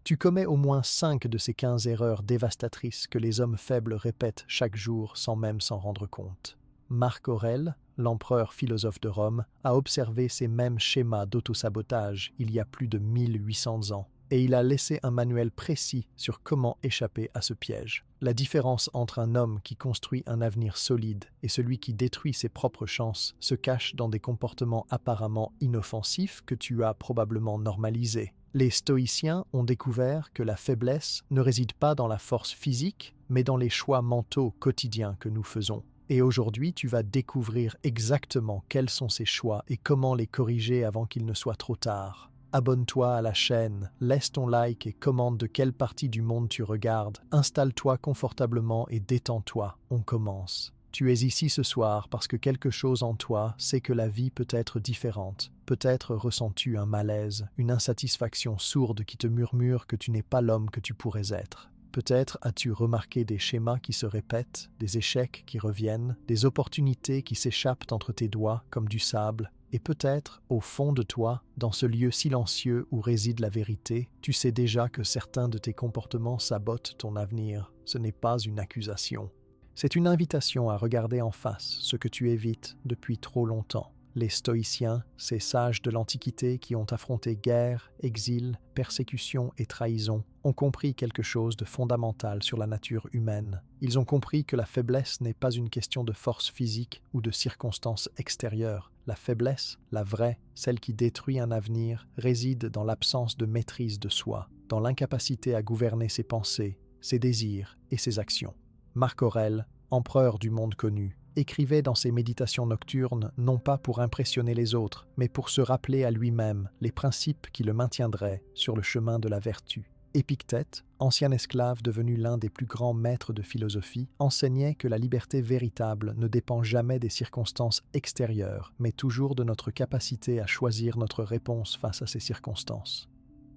Tu commets au moins 5 de ces 15 erreurs dévastatrices que les hommes faibles répètent chaque jour sans même s'en rendre compte. Marc Aurèle, l'empereur philosophe de Rome, a observé ces mêmes schémas d'autosabotage il y a plus de 1800 ans, et il a laissé un manuel précis sur comment échapper à ce piège. La différence entre un homme qui construit un avenir solide et celui qui détruit ses propres chances se cache dans des comportements apparemment inoffensifs que tu as probablement normalisés. Les stoïciens ont découvert que la faiblesse ne réside pas dans la force physique, mais dans les choix mentaux quotidiens que nous faisons. Et aujourd'hui, tu vas découvrir exactement quels sont ces choix et comment les corriger avant qu'il ne soit trop tard. Abonne-toi à la chaîne, laisse ton like et commente de quelle partie du monde tu regardes. Installe-toi confortablement et détends-toi. On commence. Tu es ici ce soir parce que quelque chose en toi sait que la vie peut être différente. Peut-être ressens-tu un malaise, une insatisfaction sourde qui te murmure que tu n'es pas l'homme que tu pourrais être. Peut-être as-tu remarqué des schémas qui se répètent, des échecs qui reviennent, des opportunités qui s'échappent entre tes doigts comme du sable. Et peut-être, au fond de toi, dans ce lieu silencieux où réside la vérité, tu sais déjà que certains de tes comportements sabotent ton avenir. Ce n'est pas une accusation. C'est une invitation à regarder en face ce que tu évites depuis trop longtemps. Les stoïciens, ces sages de l'Antiquité qui ont affronté guerre, exil, persécution et trahison, ont compris quelque chose de fondamental sur la nature humaine. Ils ont compris que la faiblesse n'est pas une question de force physique ou de circonstances extérieures. La faiblesse, la vraie, celle qui détruit un avenir, réside dans l'absence de maîtrise de soi, dans l'incapacité à gouverner ses pensées, ses désirs et ses actions. Marc Aurèle, empereur du monde connu, écrivait dans ses méditations nocturnes non pas pour impressionner les autres, mais pour se rappeler à lui-même les principes qui le maintiendraient sur le chemin de la vertu. Épictète, ancien esclave devenu l'un des plus grands maîtres de philosophie, enseignait que la liberté véritable ne dépend jamais des circonstances extérieures, mais toujours de notre capacité à choisir notre réponse face à ces circonstances.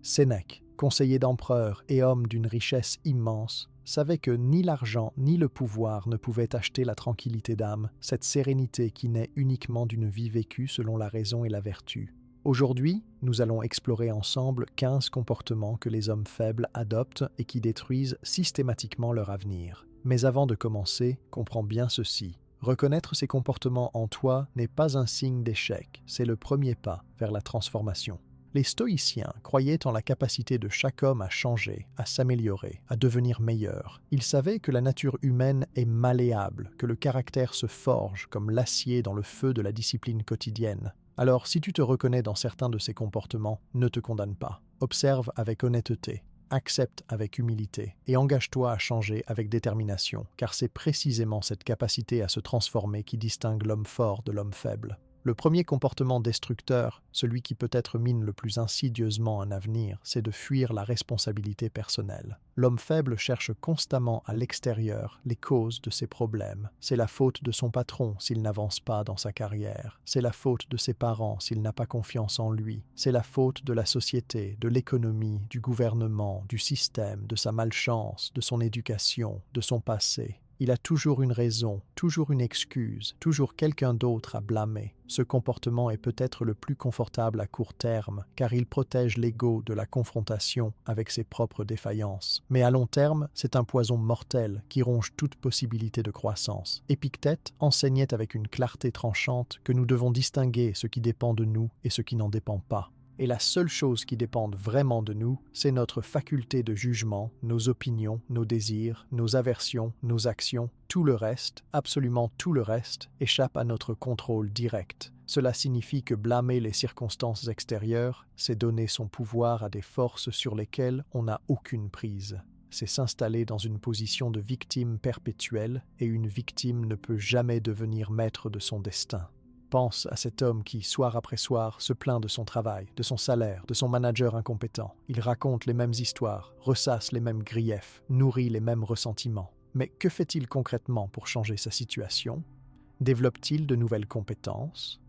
Sénèque, conseiller d'empereur et homme d'une richesse immense, savait que ni l'argent ni le pouvoir ne pouvaient acheter la tranquillité d'âme, cette sérénité qui naît uniquement d'une vie vécue selon la raison et la vertu. Aujourd'hui, nous allons explorer ensemble 15 comportements que les hommes faibles adoptent et qui détruisent systématiquement leur avenir. Mais avant de commencer, comprends bien ceci. Reconnaître ces comportements en toi n'est pas un signe d'échec, c'est le premier pas vers la transformation. Les stoïciens croyaient en la capacité de chaque homme à changer, à s'améliorer, à devenir meilleur. Ils savaient que la nature humaine est malléable, que le caractère se forge comme l'acier dans le feu de la discipline quotidienne. Alors, si tu te reconnais dans certains de ces comportements, ne te condamne pas. Observe avec honnêteté, accepte avec humilité et engage-toi à changer avec détermination, car c'est précisément cette capacité à se transformer qui distingue l'homme fort de l'homme faible. Le premier comportement destructeur, celui qui peut-être mine le plus insidieusement un avenir, c'est de fuir la responsabilité personnelle. L'homme faible cherche constamment à l'extérieur les causes de ses problèmes. C'est la faute de son patron s'il n'avance pas dans sa carrière. C'est la faute de ses parents s'il n'a pas confiance en lui. C'est la faute de la société, de l'économie, du gouvernement, du système, de sa malchance, de son éducation, de son passé. Il a toujours une raison, toujours une excuse, toujours quelqu'un d'autre à blâmer. Ce comportement est peut-être le plus confortable à court terme, car il protège l'ego de la confrontation avec ses propres défaillances. Mais à long terme, c'est un poison mortel qui ronge toute possibilité de croissance. Épictète enseignait avec une clarté tranchante que nous devons distinguer ce qui dépend de nous et ce qui n'en dépend pas. Et la seule chose qui dépend vraiment de nous, c'est notre faculté de jugement, nos opinions, nos désirs, nos aversions, nos actions. Tout le reste, absolument tout le reste, échappe à notre contrôle direct. Cela signifie que blâmer les circonstances extérieures, c'est donner son pouvoir à des forces sur lesquelles on n'a aucune prise. C'est s'installer dans une position de victime perpétuelle, et une victime ne peut jamais devenir maître de son destin. Pense à cet homme qui, soir après soir, se plaint de son travail, de son salaire, de son manager incompétent. Il raconte les mêmes histoires, ressasse les mêmes griefs, nourrit les mêmes ressentiments. Mais que fait-il concrètement pour changer sa situation? Développe-t-il de nouvelles compétences?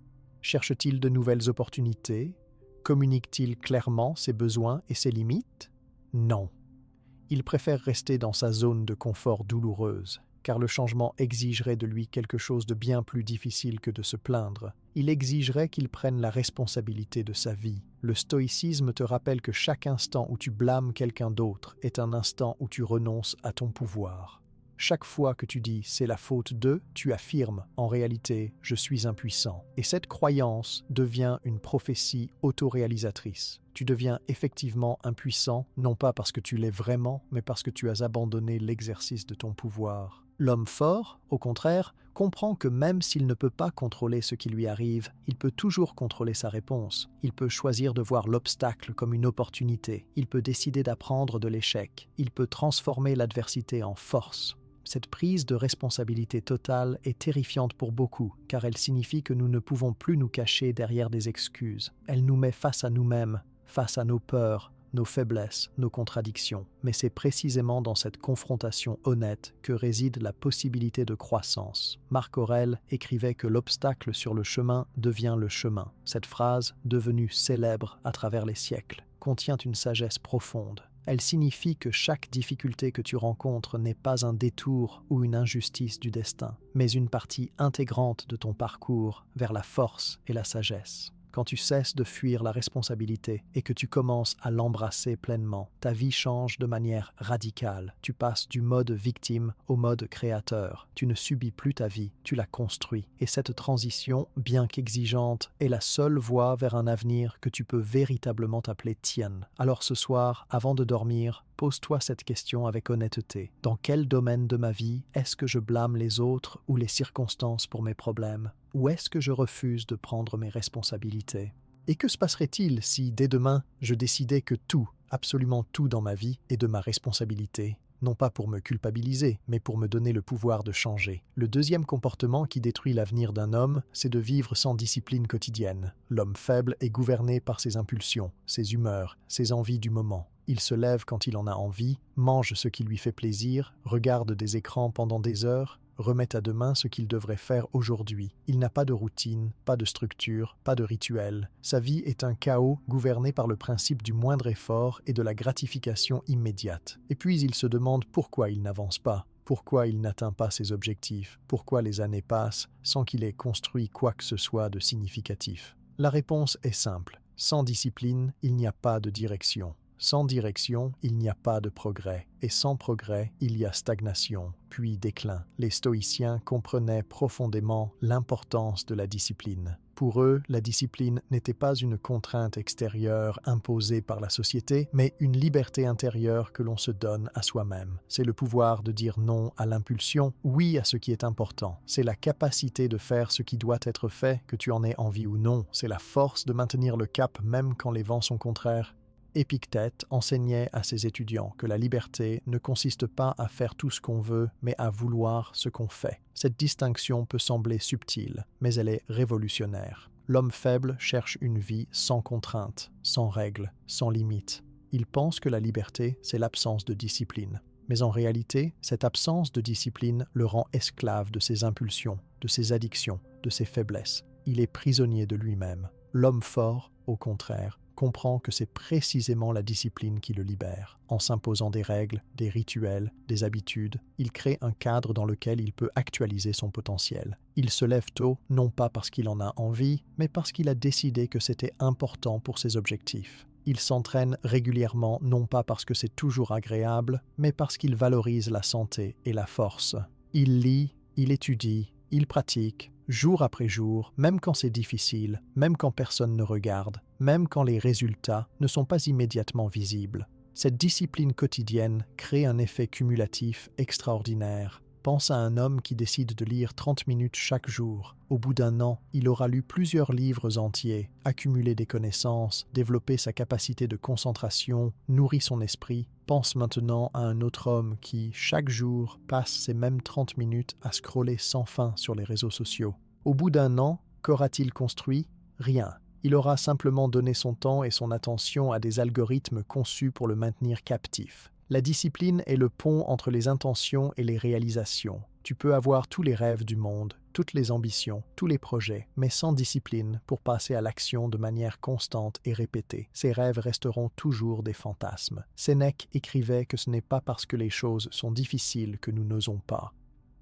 Cherche-t-il de nouvelles opportunités? Communique-t-il clairement ses besoins et ses limites? Non. Il préfère rester dans sa zone de confort douloureuse, car le changement exigerait de lui quelque chose de bien plus difficile que de se plaindre. Il exigerait qu'il prenne la responsabilité de sa vie. Le stoïcisme te rappelle que chaque instant où tu blâmes quelqu'un d'autre est un instant où tu renonces à ton pouvoir. Chaque fois que tu dis « c'est la faute d'eux », tu affirmes « en réalité, je suis impuissant ». Et cette croyance devient une prophétie autoréalisatrice. Tu deviens effectivement impuissant, non pas parce que tu l'es vraiment, mais parce que tu as abandonné l'exercice de ton pouvoir. L'homme fort, au contraire, comprend que même s'il ne peut pas contrôler ce qui lui arrive, il peut toujours contrôler sa réponse. Il peut choisir de voir l'obstacle comme une opportunité. Il peut décider d'apprendre de l'échec. Il peut transformer l'adversité en force. Cette prise de responsabilité totale est terrifiante pour beaucoup, car elle signifie que nous ne pouvons plus nous cacher derrière des excuses. Elle nous met face à nous-mêmes, face à nos peurs, nos faiblesses, nos contradictions. Mais c'est précisément dans cette confrontation honnête que réside la possibilité de croissance. Marc Aurèle écrivait que l'obstacle sur le chemin devient le chemin. Cette phrase, devenue célèbre à travers les siècles, contient une sagesse profonde. Elle signifie que chaque difficulté que tu rencontres n'est pas un détour ou une injustice du destin, mais une partie intégrante de ton parcours vers la force et la sagesse. Quand tu cesses de fuir la responsabilité et que tu commences à l'embrasser pleinement, ta vie change de manière radicale. Tu passes du mode victime au mode créateur. Tu ne subis plus ta vie, tu la construis. Et cette transition, bien qu'exigeante, est la seule voie vers un avenir que tu peux véritablement appeler tienne. Alors ce soir, avant de dormir, pose-toi cette question avec honnêteté. Dans quel domaine de ma vie est-ce que je blâme les autres ou les circonstances pour mes problèmes? Ou est-ce que je refuse de prendre mes responsabilités? Et que se passerait-il si, dès demain, je décidais que tout, absolument tout dans ma vie, est de ma responsabilité? Non pas pour me culpabiliser, mais pour me donner le pouvoir de changer. Le deuxième comportement qui détruit l'avenir d'un homme, c'est de vivre sans discipline quotidienne. L'homme faible est gouverné par ses impulsions, ses humeurs, ses envies du moment. Il se lève quand il en a envie, mange ce qui lui fait plaisir, regarde des écrans pendant des heures, remet à demain ce qu'il devrait faire aujourd'hui. Il n'a pas de routine, pas de structure, pas de rituel. Sa vie est un chaos gouverné par le principe du moindre effort et de la gratification immédiate. Et puis il se demande pourquoi il n'avance pas, pourquoi il n'atteint pas ses objectifs, pourquoi les années passent sans qu'il ait construit quoi que ce soit de significatif. La réponse est simple. Sans discipline, il n'y a pas de direction. Sans direction, il n'y a pas de progrès, et sans progrès, il y a stagnation, puis déclin. Les stoïciens comprenaient profondément l'importance de la discipline. Pour eux, la discipline n'était pas une contrainte extérieure imposée par la société, mais une liberté intérieure que l'on se donne à soi-même. C'est le pouvoir de dire non à l'impulsion, oui à ce qui est important. C'est la capacité de faire ce qui doit être fait, que tu en aies envie ou non. C'est la force de maintenir le cap même quand les vents sont contraires. Épictète enseignait à ses étudiants que la liberté ne consiste pas à faire tout ce qu'on veut, mais à vouloir ce qu'on fait. Cette distinction peut sembler subtile, mais elle est révolutionnaire. L'homme faible cherche une vie sans contraintes, sans règles, sans limites. Il pense que la liberté, c'est l'absence de discipline. Mais en réalité, cette absence de discipline le rend esclave de ses impulsions, de ses addictions, de ses faiblesses. Il est prisonnier de lui-même. L'homme fort, au contraire, comprend que c'est précisément la discipline qui le libère. En s'imposant des règles, des rituels, des habitudes, il crée un cadre dans lequel il peut actualiser son potentiel. Il se lève tôt, non pas parce qu'il en a envie, mais parce qu'il a décidé que c'était important pour ses objectifs. Il s'entraîne régulièrement, non pas parce que c'est toujours agréable, mais parce qu'il valorise la santé et la force. Il lit, il étudie, il pratique, jour après jour, même quand c'est difficile, même quand personne ne regarde, même quand les résultats ne sont pas immédiatement visibles. Cette discipline quotidienne crée un effet cumulatif extraordinaire. Pense à un homme qui décide de lire 30 minutes chaque jour. Au bout d'un an, il aura lu plusieurs livres entiers, accumulé des connaissances, développé sa capacité de concentration, nourri son esprit. Pense maintenant à un autre homme qui, chaque jour, passe ces mêmes 30 minutes à scroller sans fin sur les réseaux sociaux. Au bout d'un an, qu'aura-t-il construit? Rien. Il aura simplement donné son temps et son attention à des algorithmes conçus pour le maintenir captif. La discipline est le pont entre les intentions et les réalisations. Tu peux avoir tous les rêves du monde, toutes les ambitions, tous les projets, mais sans discipline pour passer à l'action de manière constante et répétée. Ces rêves resteront toujours des fantasmes. Sénèque écrivait que ce n'est pas parce que les choses sont difficiles que nous n'osons pas.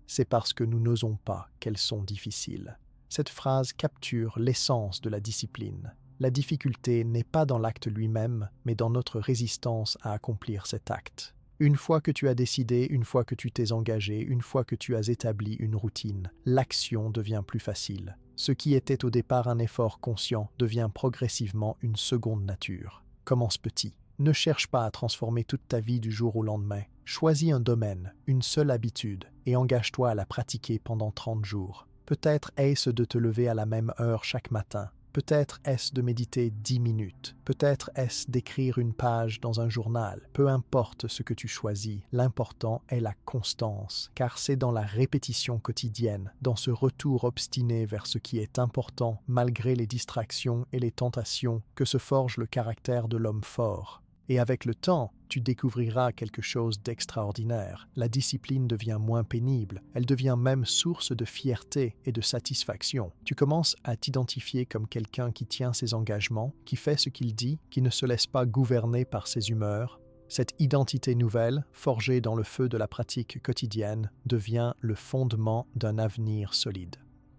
c'est parce que nous n'osons pas qu'elles sont difficiles. Cette phrase capture l'essence de la discipline. La difficulté n'est pas dans l'acte lui-même, mais dans notre résistance à accomplir cet acte. Une fois que tu as décidé, une fois que tu t'es engagé, une fois que tu as établi une routine, l'action devient plus facile. Ce qui était au départ un effort conscient devient progressivement une seconde nature. Commence petit. Ne cherche pas à transformer toute ta vie du jour au lendemain. Choisis un domaine, une seule habitude, et engage-toi à la pratiquer pendant 30 jours. Peut-être est-ce de te lever à la même heure chaque matin. Peut-être est-ce de méditer 10 minutes. Peut-être est-ce d'écrire une page dans un journal. Peu importe ce que tu choisis, l'important est la constance, car c'est dans la répétition quotidienne, dans ce retour obstiné vers ce qui est important, malgré les distractions et les tentations, que se forge le caractère de l'homme fort. Et avec le temps, tu découvriras quelque chose d'extraordinaire. La discipline devient moins pénible, elle devient même source de fierté et de satisfaction. Tu commences à t'identifier comme quelqu'un qui tient ses engagements, qui fait ce qu'il dit, qui ne se laisse pas gouverner par ses humeurs. Cette identité nouvelle, forgée dans le feu de la pratique quotidienne, devient le fondement d'un avenir solide.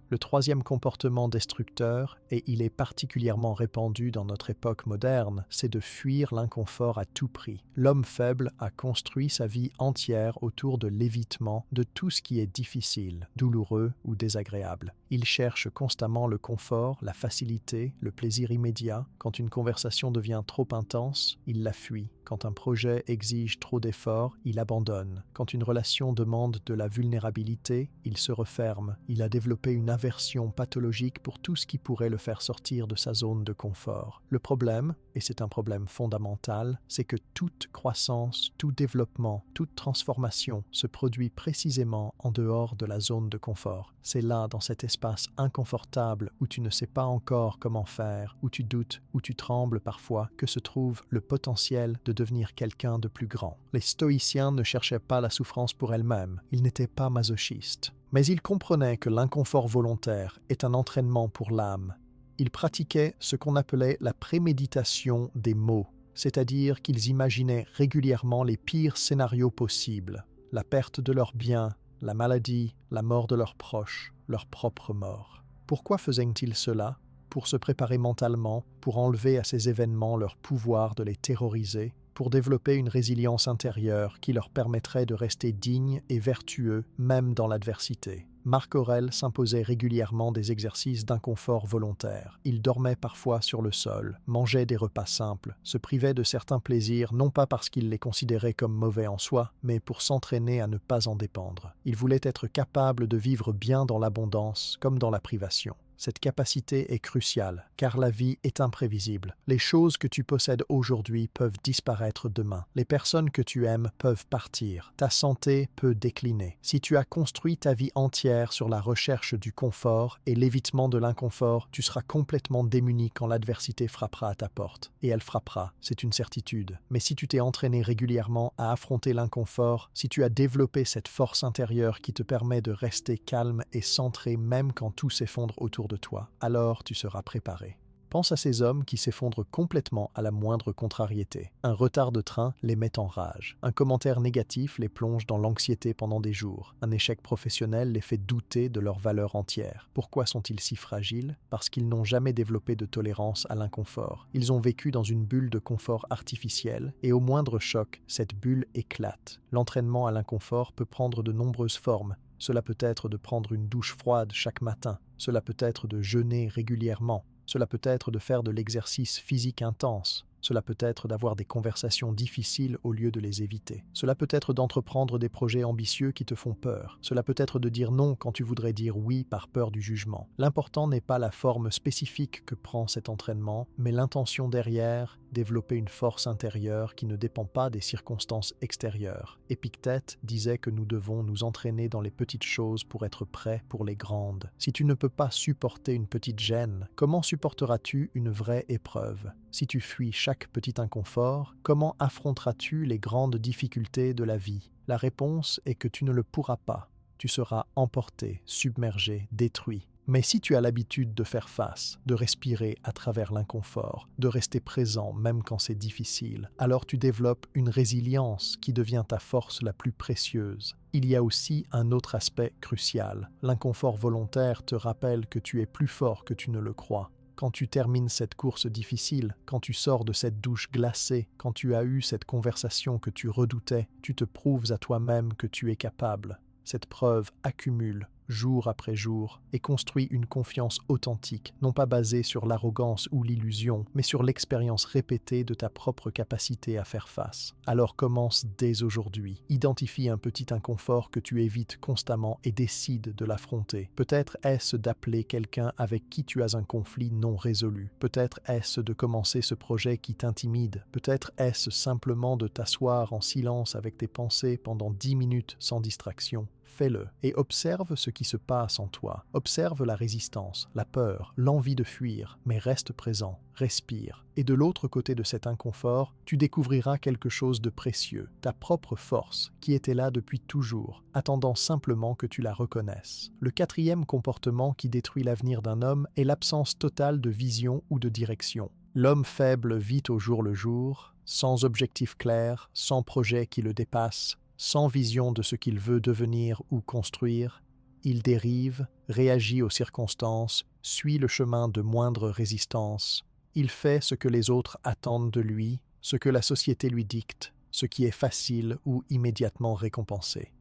Le troisième comportement destructeur, et il est particulièrement répandu dans notre époque moderne, c'est de fuir l'inconfort à tout prix. L'homme faible a construit sa vie entière autour de l'évitement de tout ce qui est difficile, douloureux ou désagréable. Il cherche constamment le confort, la facilité, le plaisir immédiat. Quand une conversation devient trop intense, il la fuit. Quand un projet exige trop d'efforts, il abandonne. Quand une relation demande de la vulnérabilité, il se referme. Il a développé une aversion pathologique pour tout ce qui pourrait le faire sortir de sa zone de confort. Le problème, et c'est un problème fondamental, c'est que toute croissance, tout développement, toute transformation se produit précisément en dehors de la zone de confort. C'est là, dans cet espace inconfortable où tu ne sais pas encore comment faire, où tu doutes, où tu trembles parfois, que se trouve le potentiel de devenir quelqu'un de plus grand. Les stoïciens ne cherchaient pas la souffrance pour elle-même, ils n'étaient pas masochistes. Mais ils comprenaient que l'inconfort volontaire est un entraînement pour l'âme. Ils pratiquaient ce qu'on appelait la préméditation des maux, c'est-à-dire qu'ils imaginaient régulièrement les pires scénarios possibles, la perte de leurs biens, la maladie, la mort de leurs proches, leur propre mort. Pourquoi faisaient-ils cela ? Pour se préparer mentalement, pour enlever à ces événements leur pouvoir de les terroriser, pour développer une résilience intérieure qui leur permettrait de rester dignes et vertueux même dans l'adversité. Marc Aurèle s'imposait régulièrement des exercices d'inconfort volontaire. Il dormait parfois sur le sol, mangeait des repas simples, se privait de certains plaisirs non pas parce qu'il les considérait comme mauvais en soi, mais pour s'entraîner à ne pas en dépendre. Il voulait être capable de vivre bien dans l'abondance comme dans la privation. Cette capacité est cruciale, car la vie est imprévisible. Les choses que tu possèdes aujourd'hui peuvent disparaître demain. Les personnes que tu aimes peuvent partir. Ta santé peut décliner. Si tu as construit ta vie entière sur la recherche du confort et l'évitement de l'inconfort, tu seras complètement démuni quand l'adversité frappera à ta porte. Et elle frappera, c'est une certitude. Mais si tu t'es entraîné régulièrement à affronter l'inconfort, si tu as développé cette force intérieure qui te permet de rester calme et centré même quand tout s'effondre autour de toi, alors tu seras préparé. Pense à ces hommes qui s'effondrent complètement à la moindre contrariété. Un retard de train les met en rage. Un commentaire négatif les plonge dans l'anxiété pendant des jours. Un échec professionnel les fait douter de leur valeur entière. Pourquoi sont-ils si fragiles ? Parce qu'ils n'ont jamais développé de tolérance à l'inconfort. Ils ont vécu dans une bulle de confort artificielle et au moindre choc, cette bulle éclate. L'entraînement à l'inconfort peut prendre de nombreuses formes. Cela peut être de prendre une douche froide chaque matin. Cela peut être de jeûner régulièrement. Cela peut être de faire de l'exercice physique intense. Cela peut être d'avoir des conversations difficiles au lieu de les éviter. Cela peut être d'entreprendre des projets ambitieux qui te font peur. Cela peut être de dire non quand tu voudrais dire oui par peur du jugement. L'important n'est pas la forme spécifique que prend cet entraînement, mais l'intention derrière, développer une force intérieure qui ne dépend pas des circonstances extérieures. Épictète disait que nous devons nous entraîner dans les petites choses pour être prêts pour les grandes. Si tu ne peux pas supporter une petite gêne, comment supporteras-tu une vraie épreuve ? Si tu fuis chaque petit inconfort, comment affronteras-tu les grandes difficultés de la vie ? La réponse est que tu ne le pourras pas. Tu seras emporté, submergé, détruit. Mais si tu as l'habitude de faire face, de respirer à travers l'inconfort, de rester présent même quand c'est difficile, alors tu développes une résilience qui devient ta force la plus précieuse. Il y a aussi un autre aspect crucial. L'inconfort volontaire te rappelle que tu es plus fort que tu ne le crois. Quand tu termines cette course difficile, quand tu sors de cette douche glacée, quand tu as eu cette conversation que tu redoutais, tu te prouves à toi-même que tu es capable. Cette preuve accumule, jour après jour, et construit une confiance authentique, non pas basée sur l'arrogance ou l'illusion, mais sur l'expérience répétée de ta propre capacité à faire face. Alors commence dès aujourd'hui. Identifie un petit inconfort que tu évites constamment et décide de l'affronter. Peut-être est-ce d'appeler quelqu'un avec qui tu as un conflit non résolu. Peut-être est-ce de commencer ce projet qui t'intimide. Peut-être est-ce simplement de t'asseoir en silence avec tes pensées pendant 10 minutes sans distraction. Fais-le et observe ce qui se passe en toi. Observe la résistance, la peur, l'envie de fuir, mais reste présent, respire. Et de l'autre côté de cet inconfort, tu découvriras quelque chose de précieux, ta propre force, qui était là depuis toujours, attendant simplement que tu la reconnaisses. Le quatrième comportement qui détruit l'avenir d'un homme est l'absence totale de vision ou de direction. L'homme faible vit au jour le jour, sans objectif clair, sans projet qui le dépasse, sans vision de ce qu'il veut devenir ou construire. Il dérive, réagit aux circonstances, suit le chemin de moindre résistance. Il fait ce que les autres attendent de lui, ce que la société lui dicte, ce qui est facile ou immédiatement récompensé.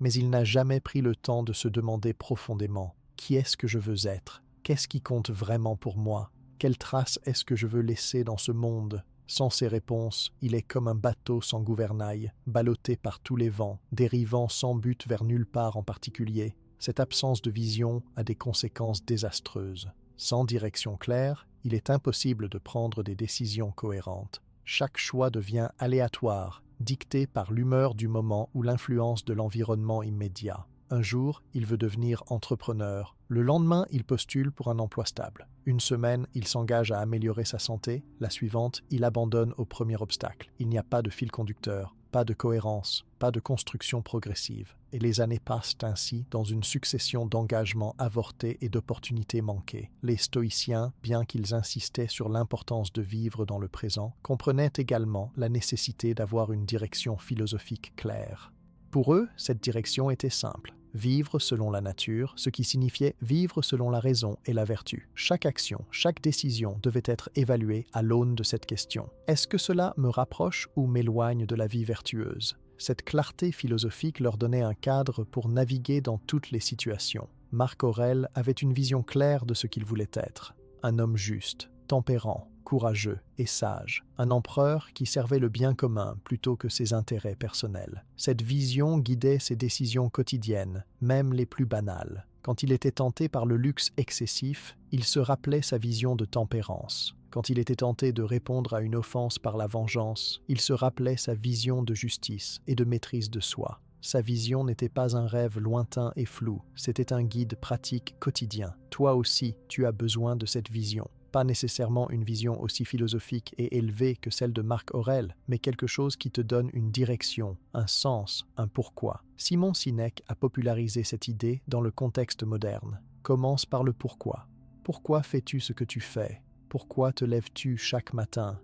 Mais il n'a jamais pris le temps de se demander profondément « Qui est-ce que je veux être ? Qu'est-ce qui compte vraiment pour moi ? Quelle trace est-ce que je veux laisser dans ce monde ?» Sans ces réponses, il est comme un bateau sans gouvernail, ballotté par tous les vents, dérivant sans but vers nulle part en particulier. Cette absence de vision a des conséquences désastreuses. Sans direction claire, il est impossible de prendre des décisions cohérentes. Chaque choix devient aléatoire, dicté par l'humeur du moment ou l'influence de l'environnement immédiat. Un jour, il veut devenir entrepreneur. Le lendemain, il postule pour un emploi stable. Une semaine, il s'engage à améliorer sa santé. La suivante, il abandonne au premier obstacle. Il n'y a pas de fil conducteur, pas de cohérence, pas de construction progressive. Et les années passent ainsi dans une succession d'engagements avortés et d'opportunités manquées. Les stoïciens, bien qu'ils insistaient sur l'importance de vivre dans le présent, comprenaient également la nécessité d'avoir une direction philosophique claire. Pour eux, cette direction était simple. Vivre selon la nature, ce qui signifiait vivre selon la raison et la vertu. Chaque action, chaque décision devait être évaluée à l'aune de cette question. Est-ce que cela me rapproche ou m'éloigne de la vie vertueuse ? Cette clarté philosophique leur donnait un cadre pour naviguer dans toutes les situations. Marc Aurèle avait une vision claire de ce qu'il voulait être. Un homme juste, tempérant, courageux et sage, un empereur qui servait le bien commun plutôt que ses intérêts personnels. Cette vision guidait ses décisions quotidiennes, même les plus banales. Quand il était tenté par le luxe excessif, il se rappelait sa vision de tempérance. Quand il était tenté de répondre à une offense par la vengeance, il se rappelait sa vision de justice et de maîtrise de soi. Sa vision n'était pas un rêve lointain et flou, c'était un guide pratique quotidien. Toi aussi, tu as besoin de cette vision. Pas nécessairement une vision aussi philosophique et élevée que celle de Marc Aurèle, mais quelque chose qui te donne une direction, un sens, un pourquoi. Simon Sinek a popularisé cette idée dans le contexte moderne. Commence par le pourquoi. Pourquoi fais-tu ce que tu fais ? Pourquoi te lèves-tu chaque matin ?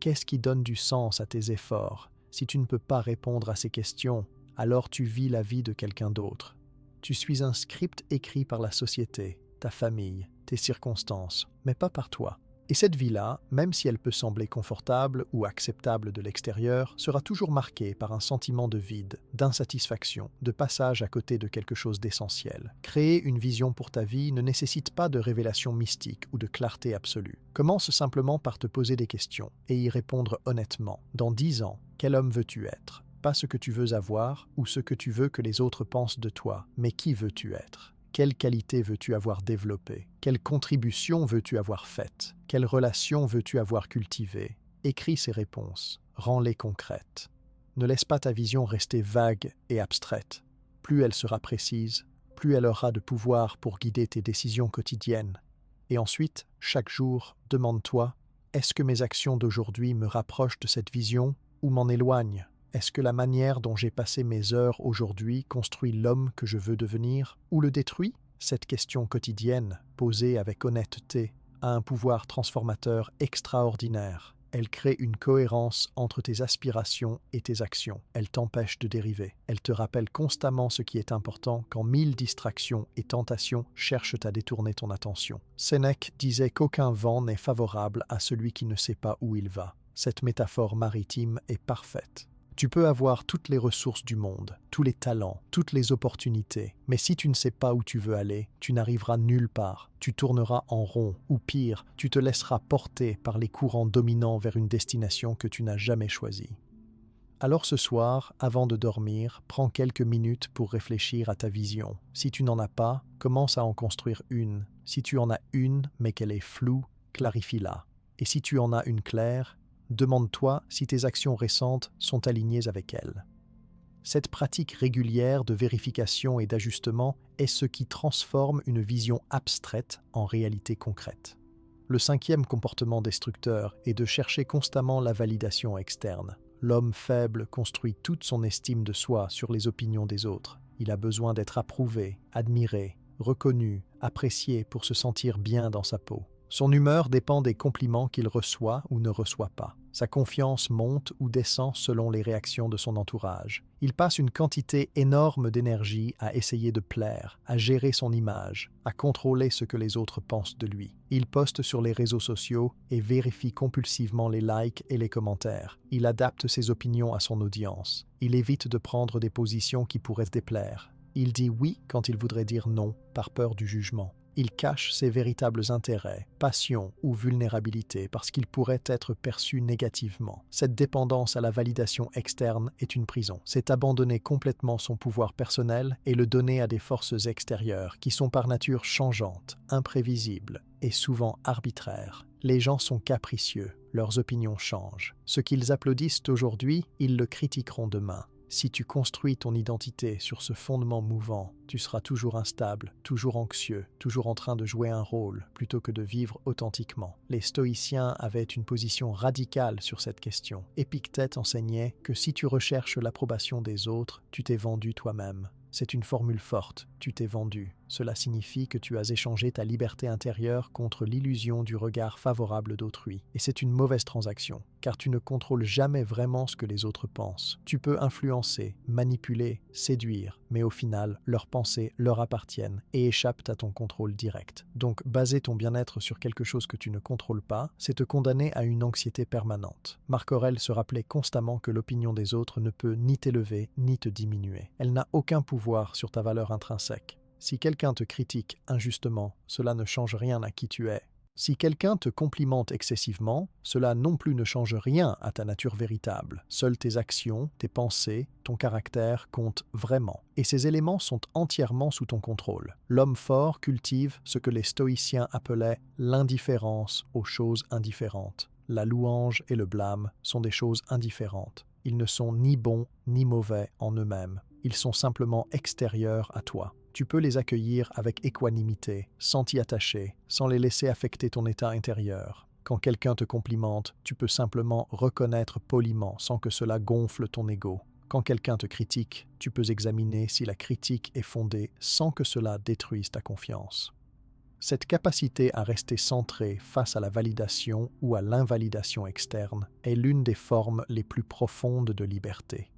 Qu'est-ce qui donne du sens à tes efforts ? Si tu ne peux pas répondre à ces questions, alors tu vis la vie de quelqu'un d'autre. Tu suis un script écrit par la société, ta famille, tes circonstances, mais pas par toi. Et cette vie-là, même si elle peut sembler confortable ou acceptable de l'extérieur, sera toujours marquée par un sentiment de vide, d'insatisfaction, de passage à côté de quelque chose d'essentiel. Créer une vision pour ta vie ne nécessite pas de révélation mystique ou de clarté absolue. Commence simplement par te poser des questions et y répondre honnêtement. Dans 10 ans, quel homme veux-tu être ? Pas ce que tu veux avoir ou ce que tu veux que les autres pensent de toi, mais qui veux-tu être ? Quelle qualité veux-tu avoir développée ? Quelle contribution veux-tu avoir faite ? Quelle relation veux-tu avoir cultivée ? Écris ces réponses, rends-les concrètes. Ne laisse pas ta vision rester vague et abstraite. Plus elle sera précise, plus elle aura de pouvoir pour guider tes décisions quotidiennes. Et ensuite, chaque jour, demande-toi, est-ce que mes actions d'aujourd'hui me rapprochent de cette vision ou m'en éloignent ? Est-ce que la manière dont j'ai passé mes heures aujourd'hui construit l'homme que je veux devenir ou le détruit ? Cette question quotidienne, posée avec honnêteté, a un pouvoir transformateur extraordinaire. Elle crée une cohérence entre tes aspirations et tes actions. Elle t'empêche de dériver. Elle te rappelle constamment ce qui est important quand 1000 distractions et tentations cherchent à détourner ton attention. Sénèque disait qu'aucun vent n'est favorable à celui qui ne sait pas où il va. Cette métaphore maritime est parfaite. Tu peux avoir toutes les ressources du monde, tous les talents, toutes les opportunités, mais si tu ne sais pas où tu veux aller, tu n'arriveras nulle part. Tu tourneras en rond, ou pire, tu te laisseras porter par les courants dominants vers une destination que tu n'as jamais choisie. Alors ce soir, avant de dormir, prends quelques minutes pour réfléchir à ta vision. Si tu n'en as pas, commence à en construire une. Si tu en as une, mais qu'elle est floue, clarifie-la. Et si tu en as une claire, demande-toi si tes actions récentes sont alignées avec elle. Cette pratique régulière de vérification et d'ajustement est ce qui transforme une vision abstraite en réalité concrète. Le 5e comportement destructeur est de chercher constamment la validation externe. L'homme faible construit toute son estime de soi sur les opinions des autres. Il a besoin d'être approuvé, admiré, reconnu, apprécié pour se sentir bien dans sa peau. Son humeur dépend des compliments qu'il reçoit ou ne reçoit pas. Sa confiance monte ou descend selon les réactions de son entourage. Il passe une quantité énorme d'énergie à essayer de plaire, à gérer son image, à contrôler ce que les autres pensent de lui. Il poste sur les réseaux sociaux et vérifie compulsivement les likes et les commentaires. Il adapte ses opinions à son audience. Il évite de prendre des positions qui pourraient déplaire. Il dit oui quand il voudrait dire non, par peur du jugement. Il cache ses véritables intérêts, passions ou vulnérabilités parce qu'ils pourraient être perçus négativement. Cette dépendance à la validation externe est une prison. C'est abandonner complètement son pouvoir personnel et le donner à des forces extérieures qui sont par nature changeantes, imprévisibles et souvent arbitraires. Les gens sont capricieux, leurs opinions changent. Ce qu'ils applaudissent aujourd'hui, ils le critiqueront demain. Si tu construis ton identité sur ce fondement mouvant, tu seras toujours instable, toujours anxieux, toujours en train de jouer un rôle, plutôt que de vivre authentiquement. Les stoïciens avaient une position radicale sur cette question. Épictète enseignait que si tu recherches l'approbation des autres, tu t'es vendu toi-même. C'est une formule forte, tu t'es vendu. Cela signifie que tu as échangé ta liberté intérieure contre l'illusion du regard favorable d'autrui. Et c'est une mauvaise transaction, car tu ne contrôles jamais vraiment ce que les autres pensent. Tu peux influencer, manipuler, séduire, mais au final, leurs pensées leur appartiennent et échappent à ton contrôle direct. Donc, baser ton bien-être sur quelque chose que tu ne contrôles pas, c'est te condamner à une anxiété permanente. Marc Aurèle se rappelait constamment que l'opinion des autres ne peut ni t'élever ni te diminuer. Elle n'a aucun pouvoir sur ta valeur intrinsèque. Si quelqu'un te critique injustement, cela ne change rien à qui tu es. Si quelqu'un te complimente excessivement, cela non plus ne change rien à ta nature véritable. Seules tes actions, tes pensées, ton caractère comptent vraiment. Et ces éléments sont entièrement sous ton contrôle. L'homme fort cultive ce que les stoïciens appelaient l'indifférence aux choses indifférentes. La louange et le blâme sont des choses indifférentes. Ils ne sont ni bons ni mauvais en eux-mêmes. Ils sont simplement extérieurs à toi. Tu peux les accueillir avec équanimité, sans t'y attacher, sans les laisser affecter ton état intérieur. Quand quelqu'un te complimente, tu peux simplement reconnaître poliment sans que cela gonfle ton ego. Quand quelqu'un te critique, tu peux examiner si la critique est fondée sans que cela détruise ta confiance. Cette capacité à rester centré face à la validation ou à l'invalidation externe est l'une des formes les plus profondes de liberté.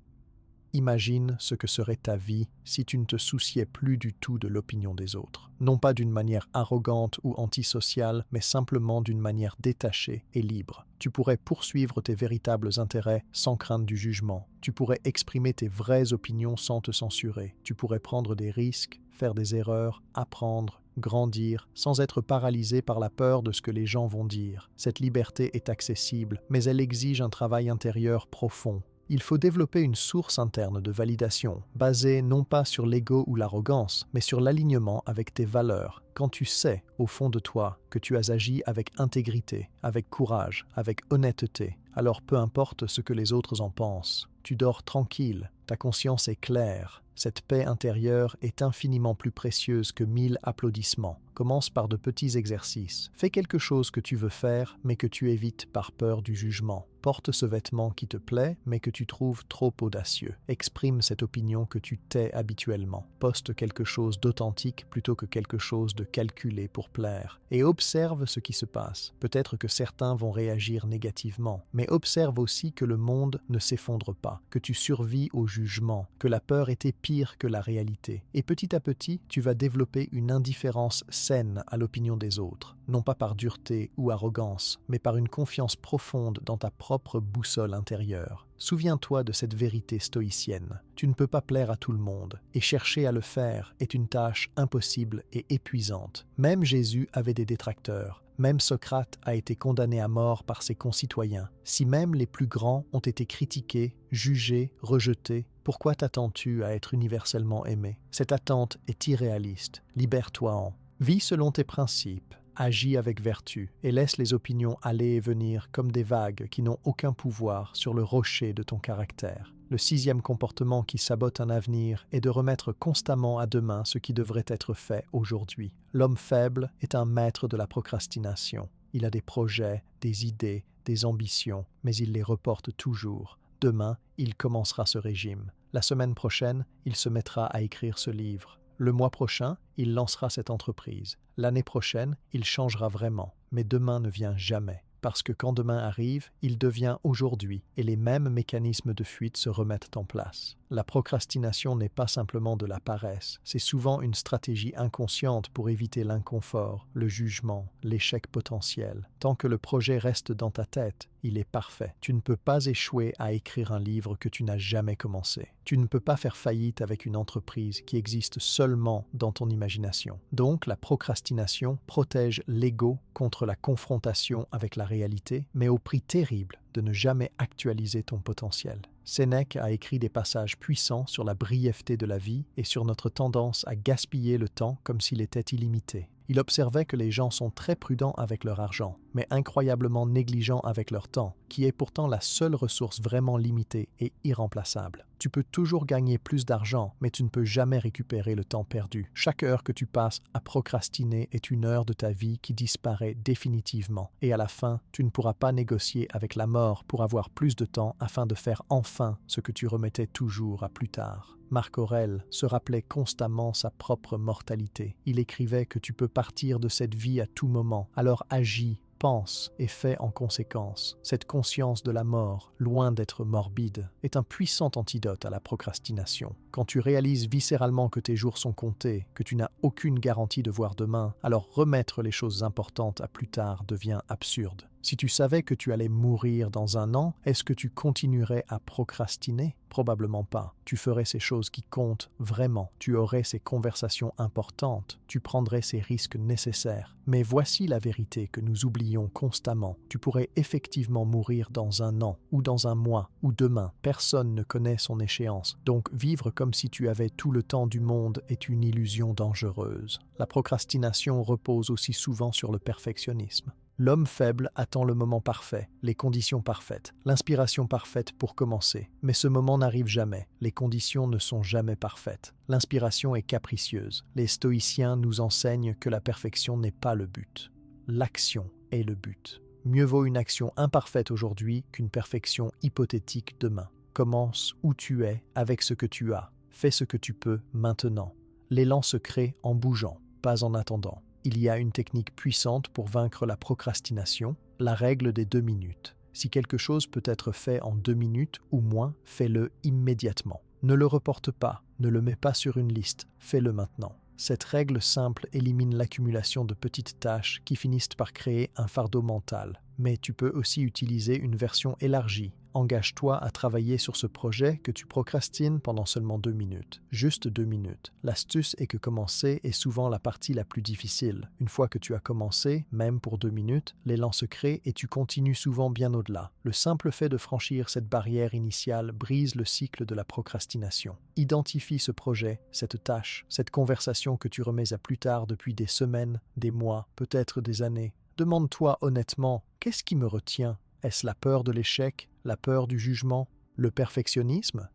Imagine ce que serait ta vie si tu ne te souciais plus du tout de l'opinion des autres. Non pas d'une manière arrogante ou antisociale, mais simplement d'une manière détachée et libre. Tu pourrais poursuivre tes véritables intérêts sans crainte du jugement. Tu pourrais exprimer tes vraies opinions sans te censurer. Tu pourrais prendre des risques, faire des erreurs, apprendre, grandir, sans être paralysé par la peur de ce que les gens vont dire. Cette liberté est accessible, mais elle exige un travail intérieur profond. Il faut développer une source interne de validation, basée non pas sur l'ego ou l'arrogance, mais sur l'alignement avec tes valeurs. Quand tu sais, au fond de toi, que tu as agi avec intégrité, avec courage, avec honnêteté, alors peu importe ce que les autres en pensent. Tu dors tranquille, ta conscience est claire, Cette paix intérieure est infiniment plus précieuse que 1000 applaudissements. Commence par de petits exercices. Fais quelque chose que tu veux faire, mais que tu évites par peur du jugement. Porte ce vêtement qui te plaît, mais que tu trouves trop audacieux. Exprime cette opinion que tu tais habituellement. Poste quelque chose d'authentique plutôt que quelque chose de calculé pour plaire. Et observe ce qui se passe. Peut-être que certains vont réagir négativement, mais observe aussi que le monde ne s'effondre pas, que tu survis au jugement, que la peur était pire que la réalité. Et petit à petit, tu vas développer une indifférence saine à l'opinion des autres, non pas par dureté ou arrogance, mais par une confiance profonde dans ta propre boussole intérieure. Souviens-toi de cette vérité stoïcienne. Tu ne peux pas plaire à tout le monde, et chercher à le faire est une tâche impossible et épuisante. Même Jésus avait des détracteurs. Même Socrate a été condamné à mort par ses concitoyens. Si même les plus grands ont été critiqués, jugés, rejetés, pourquoi t'attends-tu à être universellement aimé? Cette attente est irréaliste. Libère-toi-en. Vis selon tes principes. Agis avec vertu et laisse les opinions aller et venir comme des vagues qui n'ont aucun pouvoir sur le rocher de ton caractère. Le 6e comportement qui sabote un avenir est de remettre constamment à demain ce qui devrait être fait aujourd'hui. L'homme faible est un maître de la procrastination. Il a des projets, des idées, des ambitions, mais il les reporte toujours. Demain, il commencera ce régime. La semaine prochaine, il se mettra à écrire ce livre. Le mois prochain, il lancera cette entreprise. L'année prochaine, il changera vraiment. Mais demain ne vient jamais. Parce que quand demain arrive, il devient aujourd'hui et les mêmes mécanismes de fuite se remettent en place. La procrastination n'est pas simplement de la paresse, c'est souvent une stratégie inconsciente pour éviter l'inconfort, le jugement, l'échec potentiel. Tant que le projet reste dans ta tête, il est parfait. Tu ne peux pas échouer à écrire un livre que tu n'as jamais commencé. Tu ne peux pas faire faillite avec une entreprise qui existe seulement dans ton imagination. Donc, la procrastination protège l'ego contre la confrontation avec la réalité, mais au prix terrible de ne jamais actualiser ton potentiel. Sénèque a écrit des passages puissants sur la brièveté de la vie et sur notre tendance à gaspiller le temps comme s'il était illimité. Il observait que les gens sont très prudents avec leur argent, mais incroyablement négligents avec leur temps, qui est pourtant la seule ressource vraiment limitée et irremplaçable. Tu peux toujours gagner plus d'argent, mais tu ne peux jamais récupérer le temps perdu. Chaque heure que tu passes à procrastiner est une heure de ta vie qui disparaît définitivement. Et à la fin, tu ne pourras pas négocier avec la mort pour avoir plus de temps afin de faire enfin ce que tu remettais toujours à plus tard. Marc Aurèle se rappelait constamment sa propre mortalité. Il écrivait que tu peux partir de cette vie à tout moment, alors agis, pense et fais en conséquence. Cette conscience de la mort, loin d'être morbide, est un puissant antidote à la procrastination. Quand tu réalises viscéralement que tes jours sont comptés, que tu n'as aucune garantie de voir demain, alors remettre les choses importantes à plus tard devient absurde. Si tu savais que tu allais mourir dans un an, est-ce que tu continuerais à procrastiner? Probablement pas. Tu ferais ces choses qui comptent vraiment. Tu aurais ces conversations importantes. Tu prendrais ces risques nécessaires. Mais voici la vérité que nous oublions constamment. Tu pourrais effectivement mourir dans un an, ou dans un mois, ou demain. Personne ne connaît son échéance. Donc vivre comme si tu avais tout le temps du monde est une illusion dangereuse. La procrastination repose aussi souvent sur le perfectionnisme. L'homme faible attend le moment parfait, les conditions parfaites, l'inspiration parfaite pour commencer. Mais ce moment n'arrive jamais, les conditions ne sont jamais parfaites. L'inspiration est capricieuse. Les stoïciens nous enseignent que la perfection n'est pas le but. L'action est le but. Mieux vaut une action imparfaite aujourd'hui qu'une perfection hypothétique demain. Commence où tu es, avec ce que tu as. Fais ce que tu peux maintenant. L'élan se crée en bougeant, pas en attendant. Il y a une technique puissante pour vaincre la procrastination, la règle des 2 minutes. Si quelque chose peut être fait en 2 minutes ou moins, fais-le immédiatement. Ne le reporte pas, ne le mets pas sur une liste, fais-le maintenant. Cette règle simple élimine l'accumulation de petites tâches qui finissent par créer un fardeau mental. Mais tu peux aussi utiliser une version élargie. Engage-toi à travailler sur ce projet que tu procrastines pendant seulement 2 minutes. Juste 2 minutes. L'astuce est que commencer est souvent la partie la plus difficile. Une fois que tu as commencé, même pour 2 minutes, l'élan se crée et tu continues souvent bien au-delà. Le simple fait de franchir cette barrière initiale brise le cycle de la procrastination. Identifie ce projet, cette tâche, cette conversation que tu remets à plus tard depuis des semaines, des mois, peut-être des années. Demande-toi honnêtement, qu'est-ce qui me retient? Est-ce la peur de l'échec, la peur du jugement, le perfectionnisme,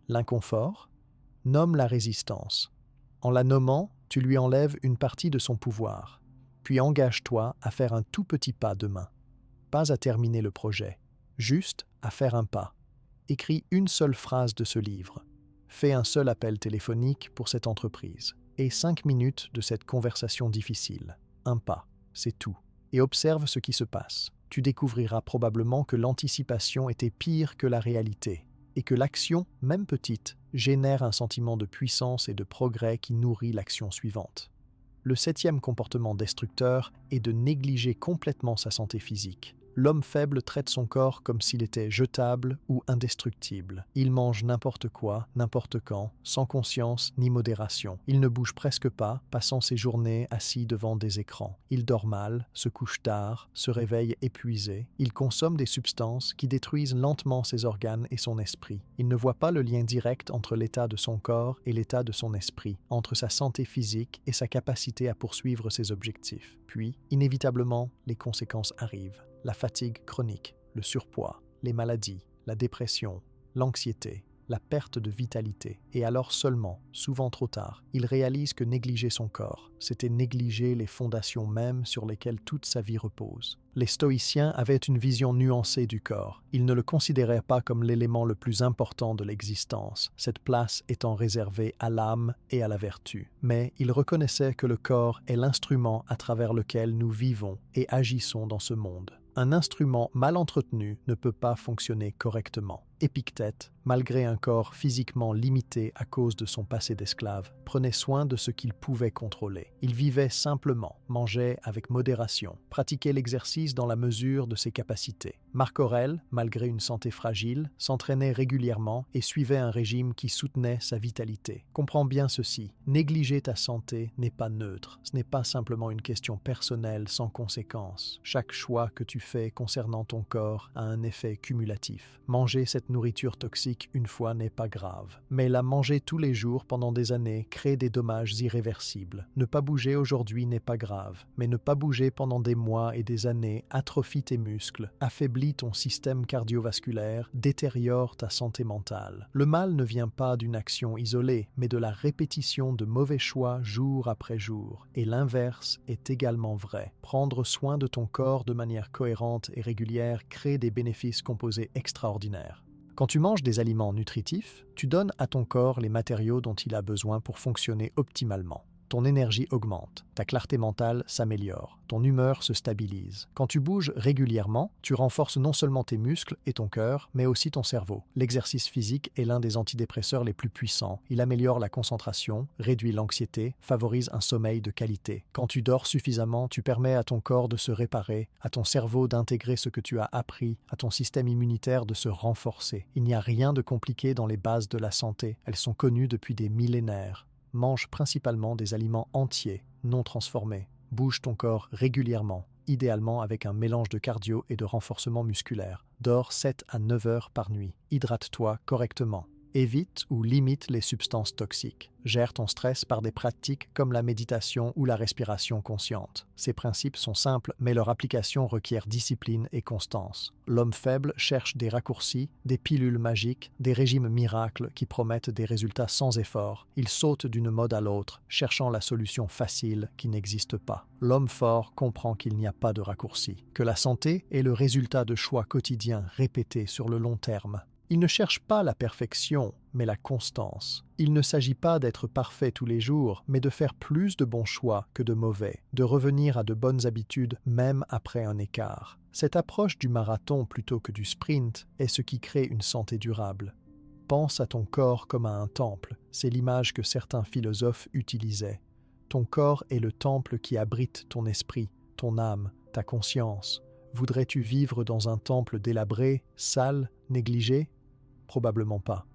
l'inconfort? Nomme la résistance. En la nommant, tu lui enlèves une partie de son pouvoir. Puis engage-toi à faire un tout petit pas demain. Pas à terminer le projet, juste à faire un pas. Écris une seule phrase de ce livre. Fais un seul appel téléphonique pour cette entreprise. Et 5 minutes de cette conversation difficile. Un pas, c'est tout. Et observe ce qui se passe. Tu découvriras probablement que l'anticipation était pire que la réalité, et que l'action, même petite, génère un sentiment de puissance et de progrès qui nourrit l'action suivante. Le 7e comportement destructeur est de négliger complètement sa santé physique. L'homme faible traite son corps comme s'il était jetable ou indestructible. Il mange n'importe quoi, n'importe quand, sans conscience ni modération. Il ne bouge presque pas, passant ses journées assis devant des écrans. Il dort mal, se couche tard, se réveille épuisé. Il consomme des substances qui détruisent lentement ses organes et son esprit. Il ne voit pas le lien direct entre l'état de son corps et l'état de son esprit, entre sa santé physique et sa capacité à poursuivre ses objectifs. Puis, inévitablement, les conséquences arrivent. La fatigue chronique, le surpoids, les maladies, la dépression, l'anxiété, la perte de vitalité. Et alors seulement, souvent trop tard, il réalise que négliger son corps, c'était négliger les fondations mêmes sur lesquelles toute sa vie repose. Les stoïciens avaient une vision nuancée du corps. Ils ne le considéraient pas comme l'élément le plus important de l'existence, cette place étant réservée à l'âme et à la vertu. Mais ils reconnaissaient que le corps est l'instrument à travers lequel nous vivons et agissons dans ce monde. Un instrument mal entretenu ne peut pas fonctionner correctement. Épictète, malgré un corps physiquement limité à cause de son passé d'esclave, prenait soin de ce qu'il pouvait contrôler. Il vivait simplement, mangeait avec modération, pratiquait l'exercice dans la mesure de ses capacités. Marc Aurèle, malgré une santé fragile, s'entraînait régulièrement et suivait un régime qui soutenait sa vitalité. Comprends bien ceci, négliger ta santé n'est pas neutre. Ce n'est pas simplement une question personnelle sans conséquence. Chaque choix que tu fais concernant ton corps a un effet cumulatif. Manger cette nourriture toxique une fois n'est pas grave, mais la manger tous les jours pendant des années crée des dommages irréversibles. Ne pas bouger aujourd'hui n'est pas grave, mais ne pas bouger pendant des mois et des années atrophie tes muscles, affaiblit ton système cardiovasculaire, détériore ta santé mentale. Le mal ne vient pas d'une action isolée, mais de la répétition de mauvais choix jour après jour. Et l'inverse est également vrai. Prendre soin de ton corps de manière cohérente et régulière crée des bénéfices composés extraordinaires. Quand tu manges des aliments nutritifs, tu donnes à ton corps les matériaux dont il a besoin pour fonctionner optimalement. Ton énergie augmente, ta clarté mentale s'améliore, ton humeur se stabilise. Quand tu bouges régulièrement, tu renforces non seulement tes muscles et ton cœur, mais aussi ton cerveau. L'exercice physique est l'un des antidépresseurs les plus puissants. Il améliore la concentration, réduit l'anxiété, favorise un sommeil de qualité. Quand tu dors suffisamment, tu permets à ton corps de se réparer, à ton cerveau d'intégrer ce que tu as appris, à ton système immunitaire de se renforcer. Il n'y a rien de compliqué dans les bases de la santé. Elles sont connues depuis des millénaires. Mange principalement des aliments entiers, non transformés. Bouge ton corps régulièrement, idéalement avec un mélange de cardio et de renforcement musculaire. Dors 7 à 9 heures par nuit. Hydrate-toi correctement. Évite ou limite les substances toxiques. Gère ton stress par des pratiques comme la méditation ou la respiration consciente. Ces principes sont simples, mais leur application requiert discipline et constance. L'homme faible cherche des raccourcis, des pilules magiques, des régimes miracles qui promettent des résultats sans effort. Il saute d'une mode à l'autre, cherchant la solution facile qui n'existe pas. L'homme fort comprend qu'il n'y a pas de raccourci, que la santé est le résultat de choix quotidiens répétés sur le long terme. Il ne cherche pas la perfection, mais la constance. Il ne s'agit pas d'être parfait tous les jours, mais de faire plus de bons choix que de mauvais, de revenir à de bonnes habitudes même après un écart. Cette approche du marathon plutôt que du sprint est ce qui crée une santé durable. Pense à ton corps comme à un temple, c'est l'image que certains philosophes utilisaient. Ton corps est le temple qui abrite ton esprit, ton âme, ta conscience. Voudrais-tu vivre dans un temple délabré, sale, négligé ? Probablement pas.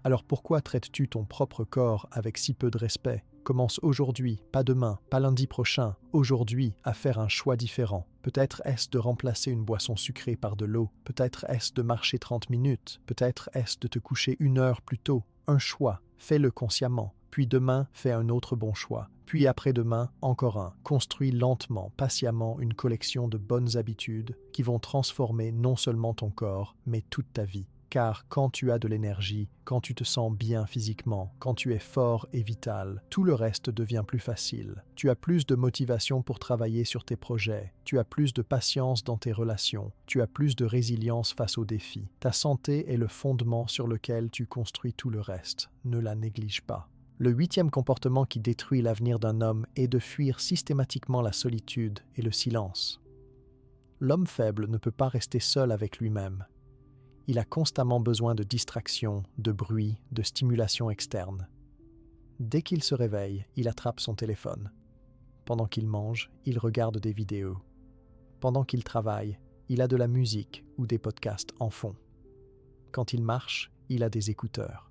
Alors pourquoi traites-tu ton propre corps avec si peu de respect ? Commence aujourd'hui, pas demain, pas lundi prochain, aujourd'hui, à faire un choix différent. Peut-être est-ce de remplacer une boisson sucrée par de l'eau, peut-être est-ce de marcher 30 minutes, peut-être est-ce de te coucher 1 heure plus tôt. Un choix, fais-le consciemment. Puis demain, fais un autre bon choix. Puis après-demain, encore un. Construis lentement, patiemment une collection de bonnes habitudes qui vont transformer non seulement ton corps, mais toute ta vie. car quand tu as de l'énergie, quand tu te sens bien physiquement, quand tu es fort et vital, tout le reste devient plus facile. Tu as plus de motivation pour travailler sur tes projets, tu as plus de patience dans tes relations, tu as plus de résilience face aux défis. Ta santé est le fondement sur lequel tu construis tout le reste. Ne la néglige pas. Le 8e comportement qui détruit l'avenir d'un homme est de fuir systématiquement la solitude et le silence. L'homme faible ne peut pas rester seul avec lui-même. Il a constamment besoin de distraction, de bruit, de stimulation externe. Dès qu'il se réveille, il attrape son téléphone. Pendant qu'il mange, il regarde des vidéos. Pendant qu'il travaille, il a de la musique ou des podcasts en fond. Quand il marche, il a des écouteurs.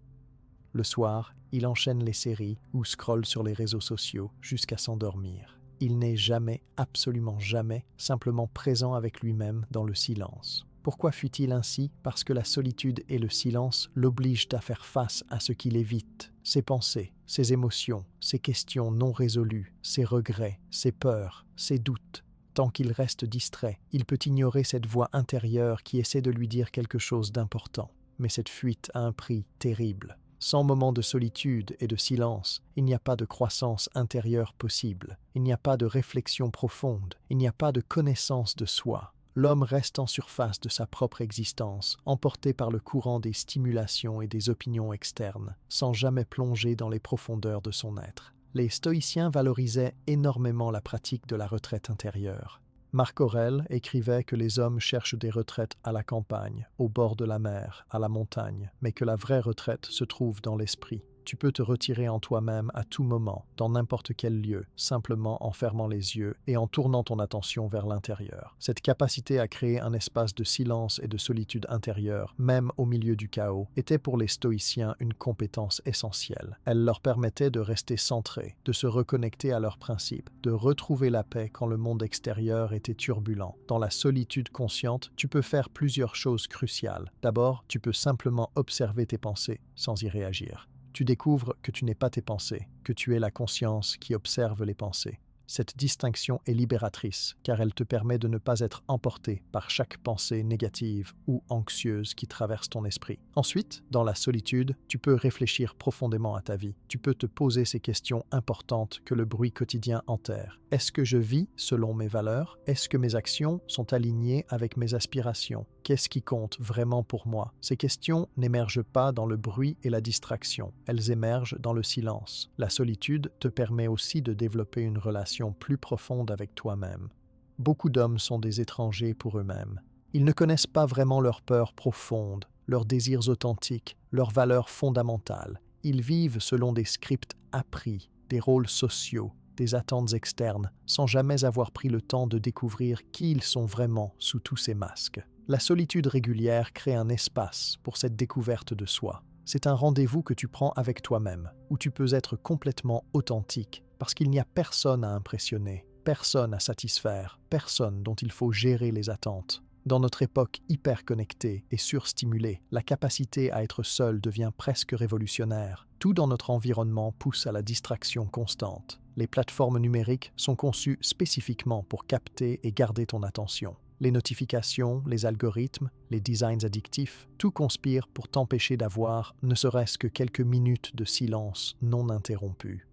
Le soir, il enchaîne les séries ou scrolle sur les réseaux sociaux jusqu'à s'endormir. Il n'est jamais, absolument jamais, simplement présent avec lui-même dans le silence. Pourquoi fuit-il ainsi? Parce que la solitude et le silence l'obligent à faire face à ce qu'il évite, ses pensées, ses émotions, ses questions non résolues, ses regrets, ses peurs, ses doutes. Tant qu'il reste distrait, il peut ignorer cette voix intérieure qui essaie de lui dire quelque chose d'important. Mais cette fuite a un prix terrible. Sans moment de solitude et de silence, il n'y a pas de croissance intérieure possible, il n'y a pas de réflexion profonde, il n'y a pas de connaissance de soi. L'homme reste en surface de sa propre existence, emporté par le courant des stimulations et des opinions externes, sans jamais plonger dans les profondeurs de son être. Les stoïciens valorisaient énormément la pratique de la retraite intérieure. Marc Aurèle écrivait que les hommes cherchent des retraites à la campagne, au bord de la mer, à la montagne, mais que la vraie retraite se trouve dans l'esprit. Tu peux te retirer en toi-même à tout moment, dans n'importe quel lieu, simplement en fermant les yeux et en tournant ton attention vers l'intérieur. Cette capacité à créer un espace de silence et de solitude intérieure, même au milieu du chaos, était pour les stoïciens une compétence essentielle. Elle leur permettait de rester centrés, de se reconnecter à leurs principes, de retrouver la paix quand le monde extérieur était turbulent. Dans la solitude consciente, tu peux faire plusieurs choses cruciales. D'abord, tu peux simplement observer tes pensées sans y réagir. Tu découvres que tu n'es pas tes pensées, que tu es la conscience qui observe les pensées. Cette distinction est libératrice, car elle te permet de ne pas être emporté par chaque pensée négative ou anxieuse qui traverse ton esprit. Ensuite, dans la solitude, tu peux réfléchir profondément à ta vie. Tu peux te poser ces questions importantes que le bruit quotidien enterre. Est-ce que je vis selon mes valeurs? Est-ce que mes actions sont alignées avec mes aspirations? Qu'est-ce qui compte vraiment pour moi? Ces questions n'émergent pas dans le bruit et la distraction. Elles émergent dans le silence. La solitude te permet aussi de développer une relation plus profonde avec toi-même. Beaucoup d'hommes sont des étrangers pour eux-mêmes. Ils ne connaissent pas vraiment leurs peurs profondes, leurs désirs authentiques, leurs valeurs fondamentales. Ils vivent selon des scripts appris, des rôles sociaux, des attentes externes, sans jamais avoir pris le temps de découvrir qui ils sont vraiment sous tous ces masques. La solitude régulière crée un espace pour cette découverte de soi. C'est un rendez-vous que tu prends avec toi-même, où tu peux être complètement authentique, parce qu'il n'y a personne à impressionner, personne à satisfaire, personne dont il faut gérer les attentes. Dans notre époque hyper connectée et surstimulée, la capacité à être seul devient presque révolutionnaire. Tout dans notre environnement pousse à la distraction constante. Les plateformes numériques sont conçues spécifiquement pour capter et garder ton attention. Les notifications, les algorithmes, les designs addictifs, tout conspire pour t'empêcher d'avoir ne serait-ce que quelques minutes de silence non interrompu.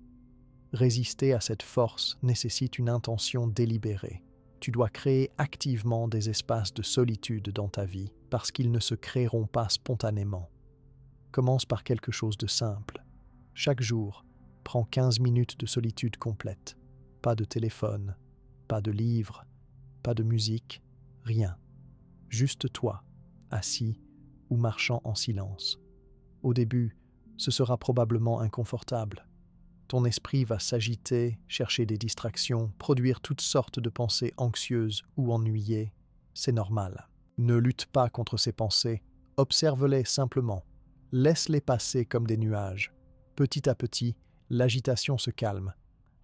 Résister à cette force nécessite une intention délibérée. Tu dois créer activement des espaces de solitude dans ta vie parce qu'ils ne se créeront pas spontanément. Commence par quelque chose de simple. Chaque jour, prends 15 minutes de solitude complète. Pas de téléphone, pas de livre, pas de musique, rien. Juste toi, assis ou marchant en silence. Au début, ce sera probablement inconfortable. Ton esprit va s'agiter, chercher des distractions, produire toutes sortes de pensées anxieuses ou ennuyées. C'est normal. Ne lutte pas contre ces pensées, observe-les simplement. Laisse-les passer comme des nuages. Petit à petit, l'agitation se calme.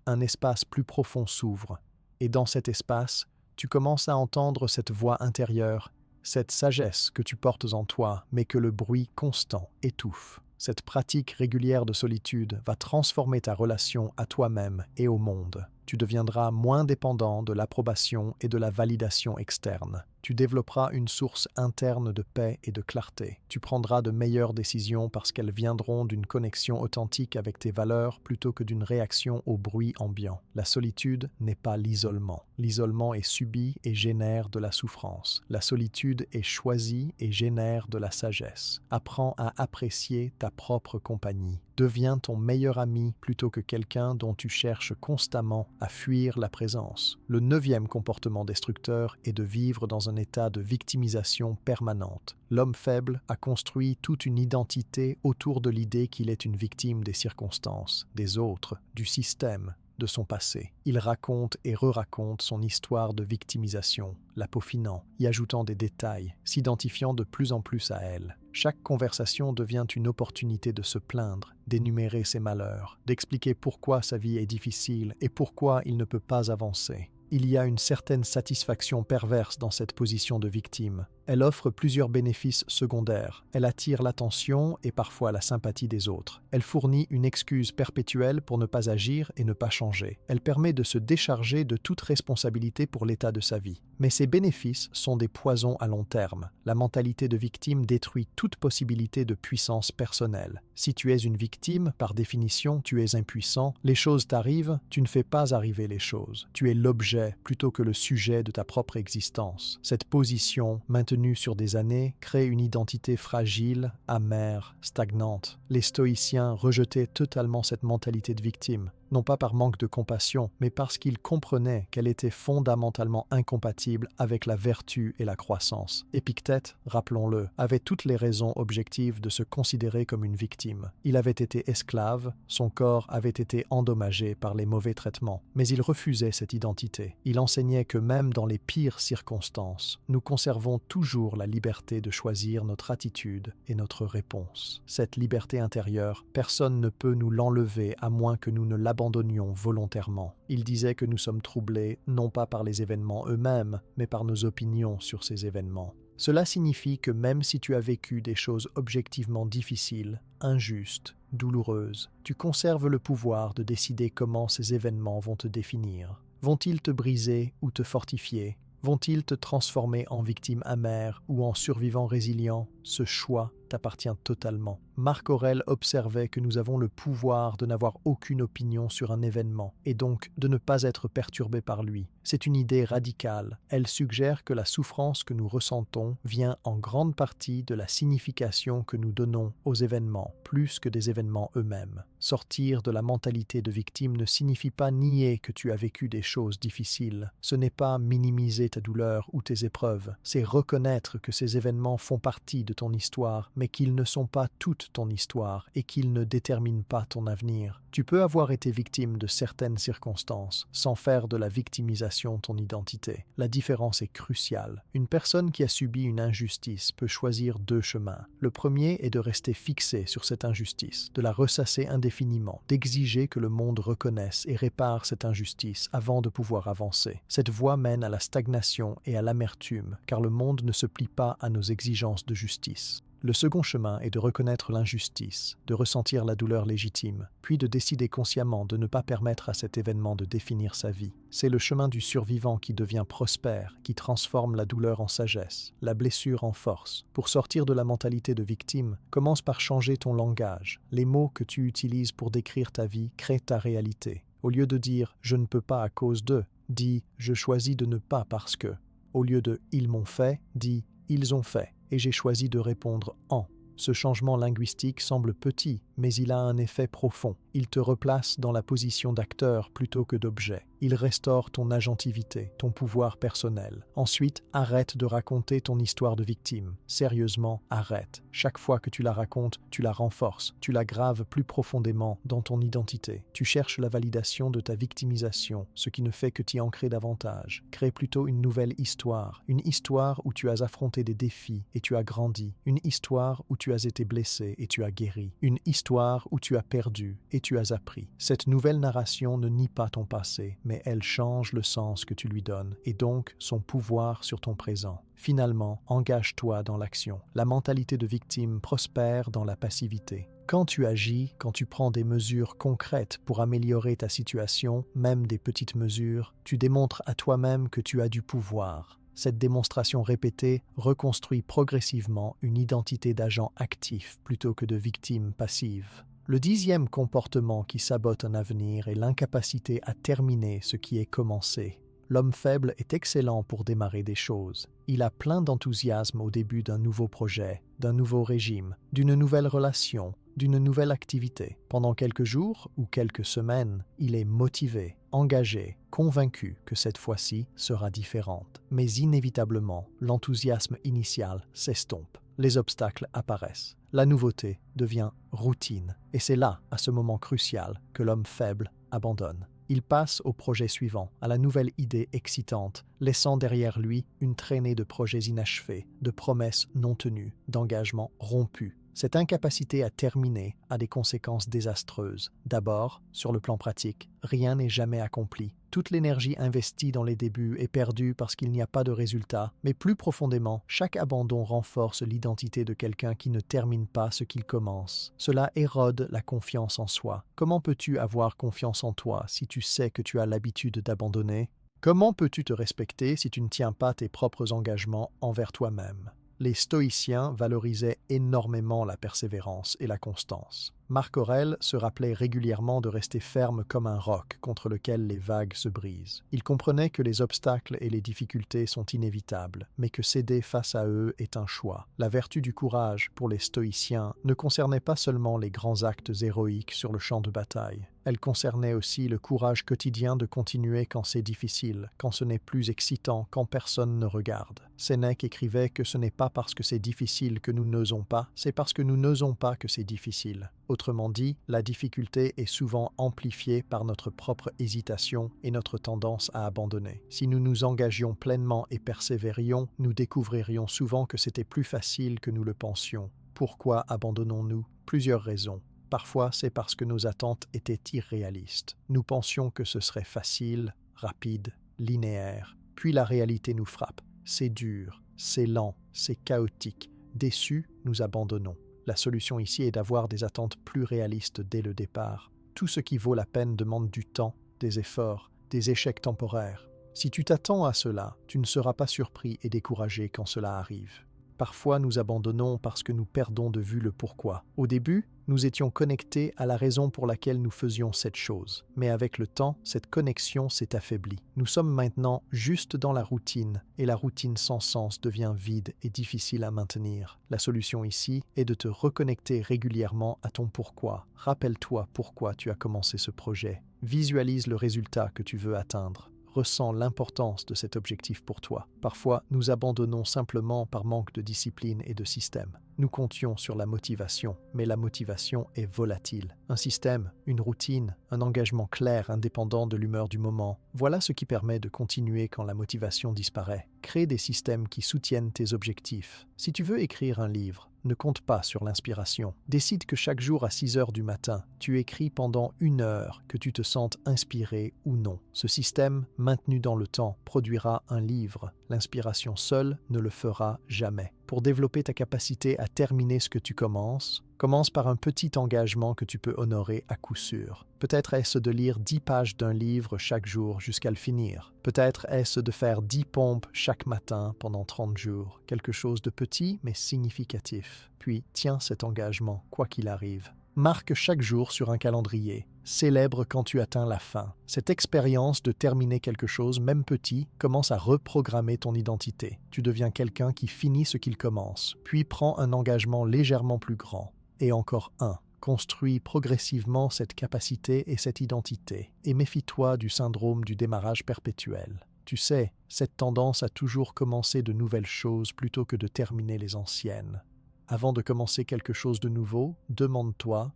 Un espace plus profond s'ouvre. Et dans cet espace, tu commences à entendre cette voix intérieure, cette sagesse que tu portes en toi, mais que le bruit constant étouffe. Cette pratique régulière de solitude va transformer ta relation à toi-même et au monde. Tu deviendras moins dépendant de l'approbation et de la validation externe. Tu développeras une source interne de paix et de clarté. Tu prendras de meilleures décisions parce qu'elles viendront d'une connexion authentique avec tes valeurs plutôt que d'une réaction au bruit ambiant. La solitude n'est pas l'isolement. L'isolement est subi et génère de la souffrance. La solitude est choisie et génère de la sagesse. Apprends à apprécier ta propre compagnie. Deviens ton meilleur ami plutôt que quelqu'un dont tu cherches constamment à fuir la présence. Le 9e comportement destructeur est de vivre dans un état de victimisation permanente. L'homme faible a construit toute une identité autour de l'idée qu'il est une victime des circonstances, des autres, du système, de son passé. Il raconte et re-raconte son histoire de victimisation, la peaufinant, y ajoutant des détails, s'identifiant de plus en plus à elle. Chaque conversation devient une opportunité de se plaindre, d'énumérer ses malheurs, d'expliquer pourquoi sa vie est difficile et pourquoi il ne peut pas avancer. Il y a une certaine satisfaction perverse dans cette position de victime. Elle offre plusieurs bénéfices secondaires. Elle attire l'attention et parfois la sympathie des autres. Elle fournit une excuse perpétuelle pour ne pas agir et ne pas changer. Elle permet de se décharger de toute responsabilité pour l'état de sa vie. Mais ces bénéfices sont des poisons à long terme. La mentalité de victime détruit toute possibilité de puissance personnelle. Si tu es une victime, par définition, tu es impuissant. Les choses t'arrivent, tu ne fais pas arriver les choses. Tu es l'objet plutôt que le sujet de ta propre existence. Cette position, maintenue sur des années, crée une identité fragile, amère, stagnante. Les stoïciens rejetaient totalement cette mentalité de victime, non pas par manque de compassion, mais parce qu'ils comprenaient qu'elle était fondamentalement incompatible avec la vertu et la croissance. Épictète, rappelons-le, avait toutes les raisons objectives de se considérer comme une victime. Il avait été esclave, son corps avait été endommagé par les mauvais traitements, mais il refusait cette identité. Il enseignait que même dans les pires circonstances, nous conservons toujours la liberté de choisir notre attitude et notre réponse. Cette liberté intérieure, personne ne peut nous l'enlever à moins que nous ne l'abandonnions volontairement. Il disait que nous sommes troublés non pas par les événements eux-mêmes, mais par nos opinions sur ces événements. Cela signifie que même si tu as vécu des choses objectivement difficiles, injustes, douloureuses, tu conserves le pouvoir de décider comment ces événements vont te définir. Vont-ils te briser ou te fortifier? Vont-ils te transformer en victime amère ou en survivant résilient? Ce choix t'appartient totalement. Marc Aurèle observait que nous avons le pouvoir de n'avoir aucune opinion sur un événement et donc de ne pas être perturbé par lui. C'est une idée radicale. Elle suggère que la souffrance que nous ressentons vient en grande partie de la signification que nous donnons aux événements, plus que des événements eux-mêmes. Sortir de la mentalité de victime ne signifie pas nier que tu as vécu des choses difficiles. Ce n'est pas minimiser ta douleur ou tes épreuves. C'est reconnaître que ces événements font partie de ton histoire, mais qu'ils ne sont pas toute ton histoire et qu'ils ne déterminent pas ton avenir. Tu peux avoir été victime de certaines circonstances sans faire de la victimisation ton identité. La différence est cruciale. Une personne qui a subi une injustice peut choisir 2 chemins. Le premier est de rester fixé sur cette injustice, de la ressasser indéfiniment, d'exiger que le monde reconnaisse et répare cette injustice avant de pouvoir avancer. Cette voie mène à la stagnation et à l'amertume, car le monde ne se plie pas à nos exigences de justice. Le second chemin est de reconnaître l'injustice, de ressentir la douleur légitime, puis de décider consciemment de ne pas permettre à cet événement de définir sa vie. C'est le chemin du survivant qui devient prospère, qui transforme la douleur en sagesse, la blessure en force. Pour sortir de la mentalité de victime, commence par changer ton langage. Les mots que tu utilises pour décrire ta vie créent ta réalité. Au lieu de dire « je ne peux pas à cause de », dis « je choisis de ne pas parce que ». Au lieu de « ils m'ont fait », dis « ils ont fait ». Et j'ai choisi de répondre « en ». Ce changement linguistique semble petit, mais il a un effet profond. Il te replace dans la position d'acteur plutôt que d'objet. Il restaure ton agentivité, ton pouvoir personnel. Ensuite, arrête de raconter ton histoire de victime. Sérieusement, arrête. Chaque fois que tu la racontes, tu la renforces, tu la graves plus profondément dans ton identité. Tu cherches la validation de ta victimisation, ce qui ne fait que t'y ancrer davantage. Crée plutôt une nouvelle histoire. Une histoire où tu as affronté des défis et tu as grandi. Une histoire où tu as été blessé et tu as guéri. Une histoire histoire où tu as perdu et tu as appris. Cette nouvelle narration ne nie pas ton passé, mais elle change le sens que tu lui donnes et donc son pouvoir sur ton présent. Finalement, engage-toi dans l'action. La mentalité de victime prospère dans la passivité. Quand tu agis, quand tu prends des mesures concrètes pour améliorer ta situation, même des petites mesures, tu démontres à toi-même que tu as du pouvoir. Cette démonstration répétée reconstruit progressivement une identité d'agent actif plutôt que de victime passive. Le 10e comportement qui sabote un avenir est l'incapacité à terminer ce qui est commencé. L'homme faible est excellent pour démarrer des choses. Il a plein d'enthousiasme au début d'un nouveau projet, d'un nouveau régime, d'une nouvelle relation, d'une nouvelle activité. Pendant quelques jours ou quelques semaines, il est motivé, engagé, convaincu que cette fois-ci sera différente. Mais inévitablement, l'enthousiasme initial s'estompe. Les obstacles apparaissent. La nouveauté devient routine. Et c'est là, à ce moment crucial, que l'homme faible abandonne. Il passe au projet suivant, à la nouvelle idée excitante, laissant derrière lui une traînée de projets inachevés, de promesses non tenues, d'engagements rompus. Cette incapacité à terminer a des conséquences désastreuses. D'abord, sur le plan pratique, rien n'est jamais accompli. Toute l'énergie investie dans les débuts est perdue parce qu'il n'y a pas de résultat, mais plus profondément, chaque abandon renforce l'identité de quelqu'un qui ne termine pas ce qu'il commence. Cela érode la confiance en soi. Comment peux-tu avoir confiance en toi si tu sais que tu as l'habitude d'abandonner? Comment peux-tu te respecter si tu ne tiens pas tes propres engagements envers toi-même? Les stoïciens valorisaient énormément la persévérance et la constance. Marc Aurèle se rappelait régulièrement de rester ferme comme un roc contre lequel les vagues se brisent. Il comprenait que les obstacles et les difficultés sont inévitables, mais que céder face à eux est un choix. La vertu du courage, pour les stoïciens, ne concernait pas seulement les grands actes héroïques sur le champ de bataille. Elle concernait aussi le courage quotidien de continuer quand c'est difficile, quand ce n'est plus excitant, quand personne ne regarde. Sénèque écrivait que ce n'est pas parce que c'est difficile que nous n'osons pas, c'est parce que nous n'osons pas que c'est difficile. Autrement dit, la difficulté est souvent amplifiée par notre propre hésitation et notre tendance à abandonner. Si nous nous engagions pleinement et persévérions, nous découvririons souvent que c'était plus facile que nous le pensions. Pourquoi abandonnons-nous? Plusieurs raisons. Parfois, c'est parce que nos attentes étaient irréalistes. Nous pensions que ce serait facile, rapide, linéaire. Puis la réalité nous frappe. C'est dur, c'est lent, c'est chaotique. Déçus, nous abandonnons. La solution ici est d'avoir des attentes plus réalistes dès le départ. Tout ce qui vaut la peine demande du temps, des efforts, des échecs temporaires. Si tu t'attends à cela, tu ne seras pas surpris et découragé quand cela arrive. Parfois, nous abandonnons parce que nous perdons de vue le pourquoi. Au début, nous étions connectés à la raison pour laquelle nous faisions cette chose. Mais avec le temps, cette connexion s'est affaiblie. Nous sommes maintenant juste dans la routine, et la routine sans sens devient vide et difficile à maintenir. La solution ici est de te reconnecter régulièrement à ton pourquoi. Rappelle-toi pourquoi tu as commencé ce projet. Visualise le résultat que tu veux atteindre. Ressens l'importance de cet objectif pour toi. Parfois, nous abandonnons simplement par manque de discipline et de système. Nous comptions sur la motivation, mais la motivation est volatile. Un système, une routine, un engagement clair indépendant de l'humeur du moment, voilà ce qui permet de continuer quand la motivation disparaît. Crée des systèmes qui soutiennent tes objectifs. Si tu veux écrire un livre, ne compte pas sur l'inspiration. Décide que chaque jour à 6 heures du matin, tu écris pendant 1 heure, que tu te sentes inspiré ou non. Ce système, maintenu dans le temps, produira un livre. L'inspiration seule ne le fera jamais. Pour développer ta capacité à terminer ce que tu commences, commence par un petit engagement que tu peux honorer à coup sûr. Peut-être est-ce de lire 10 pages d'un livre chaque jour jusqu'à le finir. Peut-être est-ce de faire 10 pompes chaque matin pendant 30 jours. Quelque chose de petit mais significatif. Puis tiens cet engagement, quoi qu'il arrive. Marque chaque jour sur un calendrier. Célèbre quand tu atteins la fin. Cette expérience de terminer quelque chose, même petit, commence à reprogrammer ton identité. Tu deviens quelqu'un qui finit ce qu'il commence, puis prend un engagement légèrement plus grand. Et encore un. Construis progressivement cette capacité et cette identité. Et méfie-toi du syndrome du démarrage perpétuel. Tu sais, cette tendance à toujours commencer de nouvelles choses plutôt que de terminer les anciennes. Avant de commencer quelque chose de nouveau, demande-toi: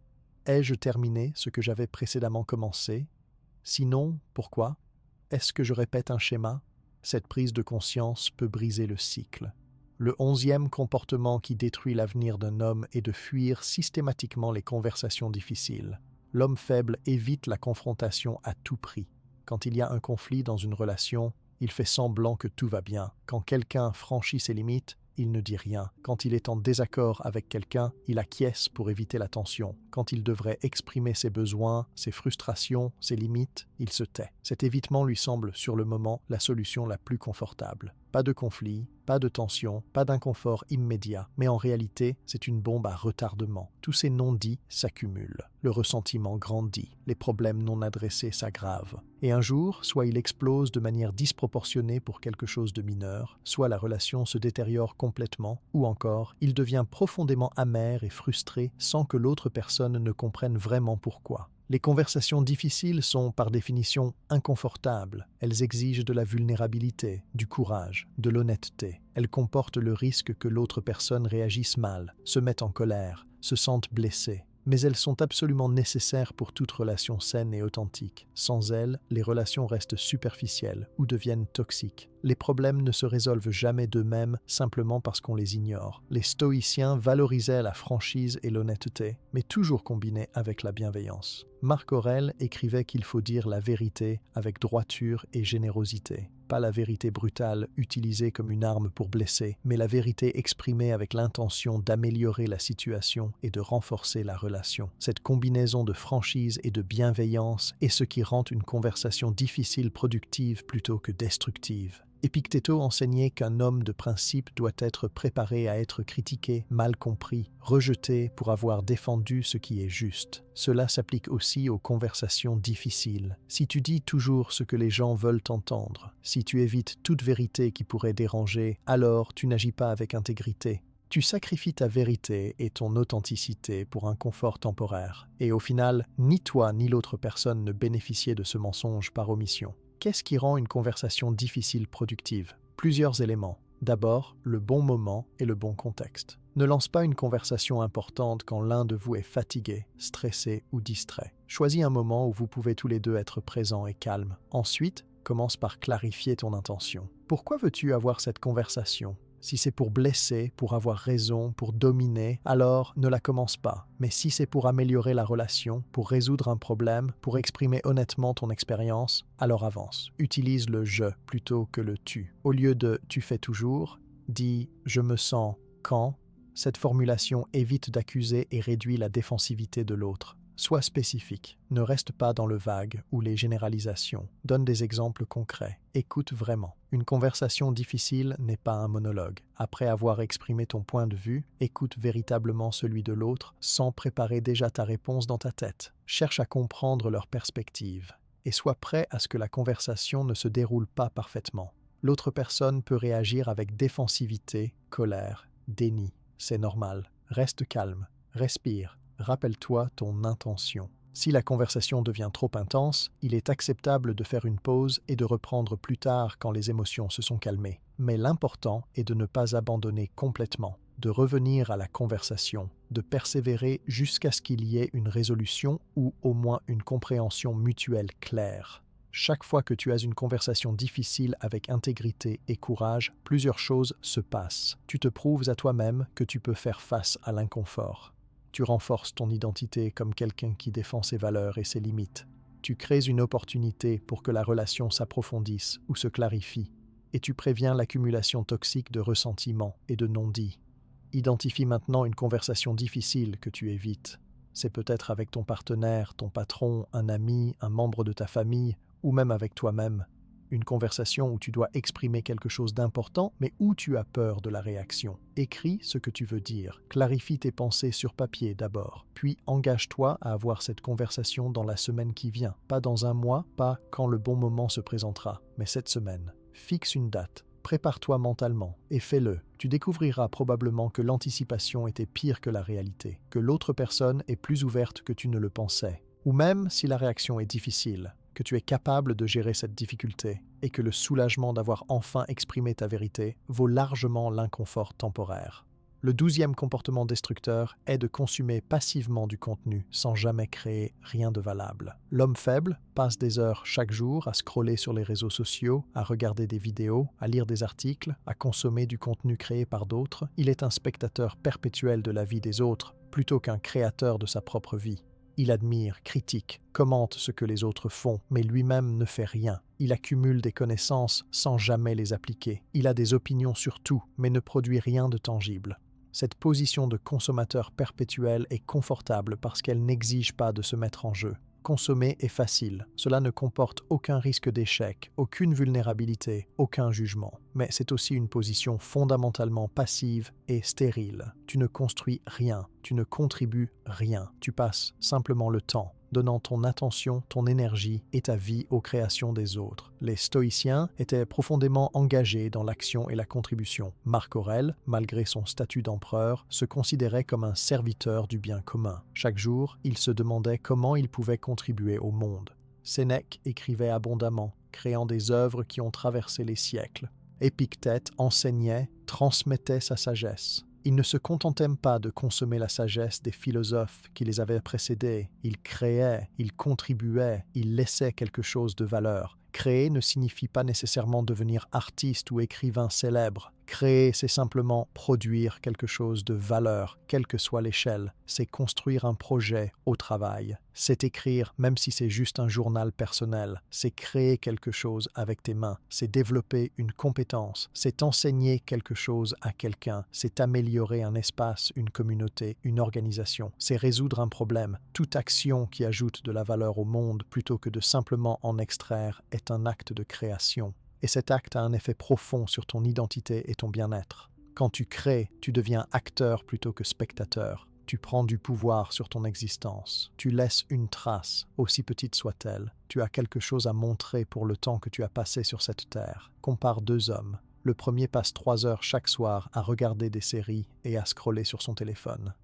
ai-je terminé ce que j'avais précédemment commencé? Sinon, pourquoi? Est-ce que je répète un schéma? Cette prise de conscience peut briser le cycle. Le 11e comportement qui détruit l'avenir d'un homme est de fuir systématiquement les conversations difficiles. L'homme faible évite la confrontation à tout prix. Quand il y a un conflit dans une relation, il fait semblant que tout va bien. Quand quelqu'un franchit ses limites, il ne dit rien. Quand il est en désaccord avec quelqu'un, il acquiesce pour éviter la tension. Quand il devrait exprimer ses besoins, ses frustrations, ses limites, il se tait. Cet évitement lui semble, sur le moment, la solution la plus confortable. Pas de conflit, pas de tension, pas d'inconfort immédiat, mais en réalité, c'est une bombe à retardement. Tous ces non-dits s'accumulent. Le ressentiment grandit, les problèmes non adressés s'aggravent. Et un jour, soit il explose de manière disproportionnée pour quelque chose de mineur, soit la relation se détériore complètement, ou encore, il devient profondément amer et frustré sans que l'autre personne ne comprenne vraiment pourquoi. Les conversations difficiles sont, par définition, inconfortables. Elles exigent de la vulnérabilité, du courage, de l'honnêteté. Elles comportent le risque que l'autre personne réagisse mal, se mette en colère, se sente blessée. Mais elles sont absolument nécessaires pour toute relation saine et authentique. Sans elles, les relations restent superficielles ou deviennent toxiques. Les problèmes ne se résolvent jamais d'eux-mêmes simplement parce qu'on les ignore. Les stoïciens valorisaient la franchise et l'honnêteté, mais toujours combinées avec la bienveillance. Marc Aurèle écrivait qu'il faut dire la vérité avec droiture et générosité. Pas la vérité brutale utilisée comme une arme pour blesser, mais la vérité exprimée avec l'intention d'améliorer la situation et de renforcer la relation. Cette combinaison de franchise et de bienveillance est ce qui rend une conversation difficile productive plutôt que destructive. Épictéto enseignait qu'un homme de principe doit être préparé à être critiqué, mal compris, rejeté pour avoir défendu ce qui est juste. Cela s'applique aussi aux conversations difficiles. Si tu dis toujours ce que les gens veulent entendre, si tu évites toute vérité qui pourrait déranger, alors tu n'agis pas avec intégrité. Tu sacrifies ta vérité et ton authenticité pour un confort temporaire. Et au final, ni toi ni l'autre personne ne bénéficiez de ce mensonge par omission. Qu'est-ce qui rend une conversation difficile productive? Plusieurs éléments. D'abord, le bon moment et le bon contexte. Ne lance pas une conversation importante quand l'un de vous est fatigué, stressé ou distrait. Choisis un moment où vous pouvez tous les deux être présents et calmes. Ensuite, commence par clarifier ton intention. Pourquoi veux-tu avoir cette conversation? Si c'est pour blesser, pour avoir raison, pour dominer, alors ne la commence pas. Mais si c'est pour améliorer la relation, pour résoudre un problème, pour exprimer honnêtement ton expérience, alors avance. Utilise le « je » plutôt que le « tu ». Au lieu de « tu fais toujours », dis « je me sens quand ». Cette formulation évite d'accuser et réduit la défensivité de l'autre. Sois spécifique, ne reste pas dans le vague ou les généralisations. Donne des exemples concrets. Écoute vraiment. Une conversation difficile n'est pas un monologue. Après avoir exprimé ton point de vue, écoute véritablement celui de l'autre sans préparer déjà ta réponse dans ta tête. Cherche à comprendre leur perspective et sois prêt à ce que la conversation ne se déroule pas parfaitement. L'autre personne peut réagir avec défensivité, colère, déni. C'est normal. Reste calme. Respire. Rappelle-toi ton intention. Si la conversation devient trop intense, il est acceptable de faire une pause et de reprendre plus tard quand les émotions se sont calmées. Mais l'important est de ne pas abandonner complètement, de revenir à la conversation, de persévérer jusqu'à ce qu'il y ait une résolution ou au moins une compréhension mutuelle claire. Chaque fois que tu as une conversation difficile avec intégrité et courage, plusieurs choses se passent. Tu te prouves à toi-même que tu peux faire face à l'inconfort. Tu renforces ton identité comme quelqu'un qui défend ses valeurs et ses limites. Tu crées une opportunité pour que la relation s'approfondisse ou se clarifie. Et tu préviens l'accumulation toxique de ressentiments et de non-dits. Identifie maintenant une conversation difficile que tu évites. C'est peut-être avec ton partenaire, ton patron, un ami, un membre de ta famille, ou même avec toi-même. Une conversation où tu dois exprimer quelque chose d'important, mais où tu as peur de la réaction. Écris ce que tu veux dire. Clarifie tes pensées sur papier d'abord. Puis engage-toi à avoir cette conversation dans la semaine qui vient. Pas dans un mois, pas quand le bon moment se présentera, mais cette semaine. Fixe une date. Prépare-toi mentalement et fais-le. Tu découvriras probablement que l'anticipation était pire que la réalité, que l'autre personne est plus ouverte que tu ne le pensais. Ou même si la réaction est difficile, que tu es capable de gérer cette difficulté et que le soulagement d'avoir enfin exprimé ta vérité vaut largement l'inconfort temporaire. Le 12e comportement destructeur est de consommer passivement du contenu sans jamais créer rien de valable. L'homme faible passe des heures chaque jour à scroller sur les réseaux sociaux, à regarder des vidéos, à lire des articles, à consommer du contenu créé par d'autres. Il est un spectateur perpétuel de la vie des autres plutôt qu'un créateur de sa propre vie. Il admire, critique, commente ce que les autres font, mais lui-même ne fait rien. Il accumule des connaissances sans jamais les appliquer. Il a des opinions sur tout, mais ne produit rien de tangible. Cette position de consommateur perpétuel est confortable parce qu'elle n'exige pas de se mettre en jeu. Consommer est facile, cela ne comporte aucun risque d'échec, aucune vulnérabilité, aucun jugement. Mais c'est aussi une position fondamentalement passive et stérile. Tu ne construis rien, tu ne contribues rien, tu passes simplement le temps, donnant ton attention, ton énergie et ta vie aux créations des autres. Les stoïciens étaient profondément engagés dans l'action et la contribution. Marc Aurèle, malgré son statut d'empereur, se considérait comme un serviteur du bien commun. Chaque jour, il se demandait comment il pouvait contribuer au monde. Sénèque écrivait abondamment, créant des œuvres qui ont traversé les siècles. Épictète enseignait, transmettait sa sagesse. Il ne se contentait pas de consommer la sagesse des philosophes qui les avaient précédés. Il créait, il contribuait, il laissait quelque chose de valeur. Créer ne signifie pas nécessairement devenir artiste ou écrivain célèbre. Créer, c'est simplement produire quelque chose de valeur, quelle que soit l'échelle. C'est construire un projet au travail. C'est écrire, même si c'est juste un journal personnel. C'est créer quelque chose avec tes mains. C'est développer une compétence. C'est enseigner quelque chose à quelqu'un. C'est améliorer un espace, une communauté, une organisation. C'est résoudre un problème. Toute action qui ajoute de la valeur au monde plutôt que de simplement en extraire est un acte de création. Et cet acte a un effet profond sur ton identité et ton bien-être. Quand tu crées, tu deviens acteur plutôt que spectateur. Tu prends du pouvoir sur ton existence. Tu laisses une trace, aussi petite soit-elle. Tu as quelque chose à montrer pour le temps que tu as passé sur cette terre. Compare deux hommes. Le premier passe 3 heures chaque soir à regarder des séries et à scroller sur son téléphone.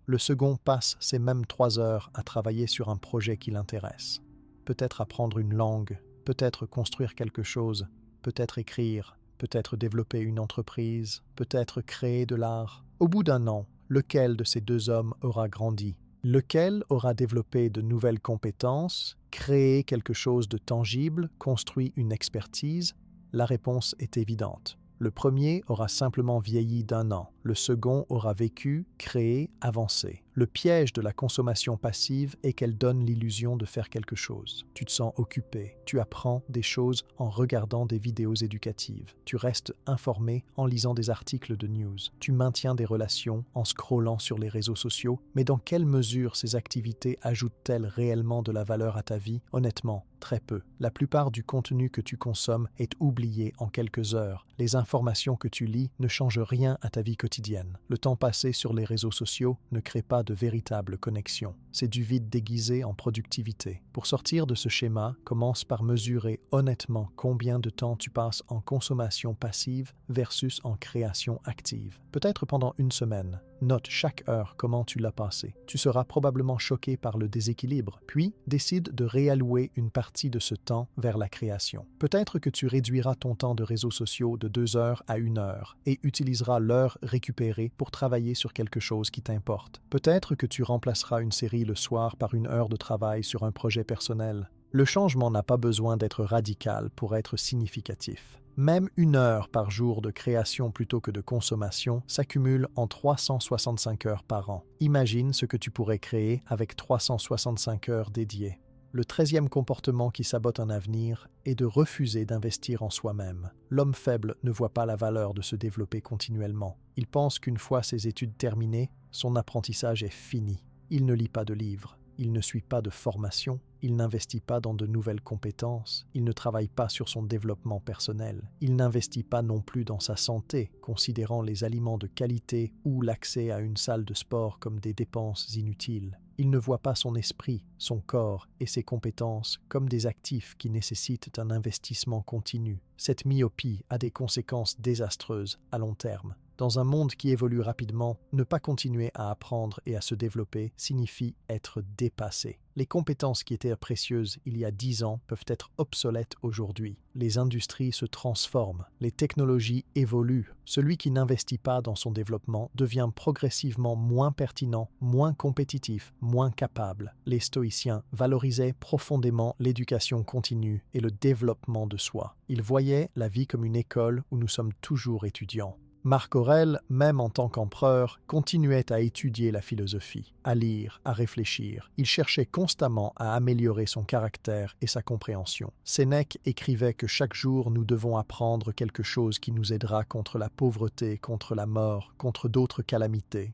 Le second passe ces mêmes 3 heures à travailler sur un projet qui l'intéresse. Peut-être apprendre une langue, peut-être construire quelque chose, peut-être écrire, peut-être développer une entreprise, peut-être créer de l'art. Au bout d'un an, lequel de ces deux hommes aura grandi? Lequel aura développé de nouvelles compétences, créé quelque chose de tangible, construit une expertise? La réponse est évidente. Le premier aura simplement vieilli d'1 an. Le second aura vécu, créé, avancé. Le piège de la consommation passive est qu'elle donne l'illusion de faire quelque chose. Tu te sens occupé, tu apprends des choses en regardant des vidéos éducatives. Tu restes informé en lisant des articles de news. Tu maintiens des relations en scrollant sur les réseaux sociaux. Mais dans quelle mesure ces activités ajoutent-elles réellement de la valeur à ta vie? Honnêtement, très peu. La plupart du contenu que tu consommes est oublié en quelques heures. Les informations que tu lis ne changent rien à ta vie quotidienne. Le temps passé sur les réseaux sociaux ne crée pas de véritable connexion. C'est du vide déguisé en productivité. Pour sortir de ce schéma, commence par mesurer honnêtement combien de temps tu passes en consommation passive versus en création active. Peut-être pendant 1 semaine. Note chaque heure comment tu l'as passé. Tu seras probablement choqué par le déséquilibre, puis décide de réallouer une partie de ce temps vers la création. Peut-être que tu réduiras ton temps de réseaux sociaux de 2 heures à 1 heure et utiliseras l'heure récupérée pour travailler sur quelque chose qui t'importe. Peut-être que tu remplaceras une série le soir par 1 heure de travail sur un projet personnel. Le changement n'a pas besoin d'être radical pour être significatif. Même 1 heure par jour de création plutôt que de consommation s'accumule en 365 heures par an. Imagine ce que tu pourrais créer avec 365 heures dédiées. Le 13e comportement qui sabote un avenir est de refuser d'investir en soi-même. L'homme faible ne voit pas la valeur de se développer continuellement. Il pense qu'une fois ses études terminées, son apprentissage est fini. Il ne lit pas de livres. Il ne suit pas de formation, il n'investit pas dans de nouvelles compétences, il ne travaille pas sur son développement personnel, il n'investit pas non plus dans sa santé, considérant les aliments de qualité ou l'accès à une salle de sport comme des dépenses inutiles. Il ne voit pas son esprit, son corps et ses compétences comme des actifs qui nécessitent un investissement continu. Cette myopie a des conséquences désastreuses à long terme. Dans un monde qui évolue rapidement, ne pas continuer à apprendre et à se développer signifie être dépassé. Les compétences qui étaient précieuses il y a 10 ans peuvent être obsolètes aujourd'hui. Les industries se transforment, les technologies évoluent. Celui qui n'investit pas dans son développement devient progressivement moins pertinent, moins compétitif, moins capable. Les stoïciens valorisaient profondément l'éducation continue et le développement de soi. Ils voyaient la vie comme une école où nous sommes toujours étudiants. Marc Aurèle, même en tant qu'empereur, continuait à étudier la philosophie, à lire, à réfléchir. Il cherchait constamment à améliorer son caractère et sa compréhension. Sénèque écrivait que chaque jour nous devons apprendre quelque chose qui nous aidera contre la pauvreté, contre la mort, contre d'autres calamités.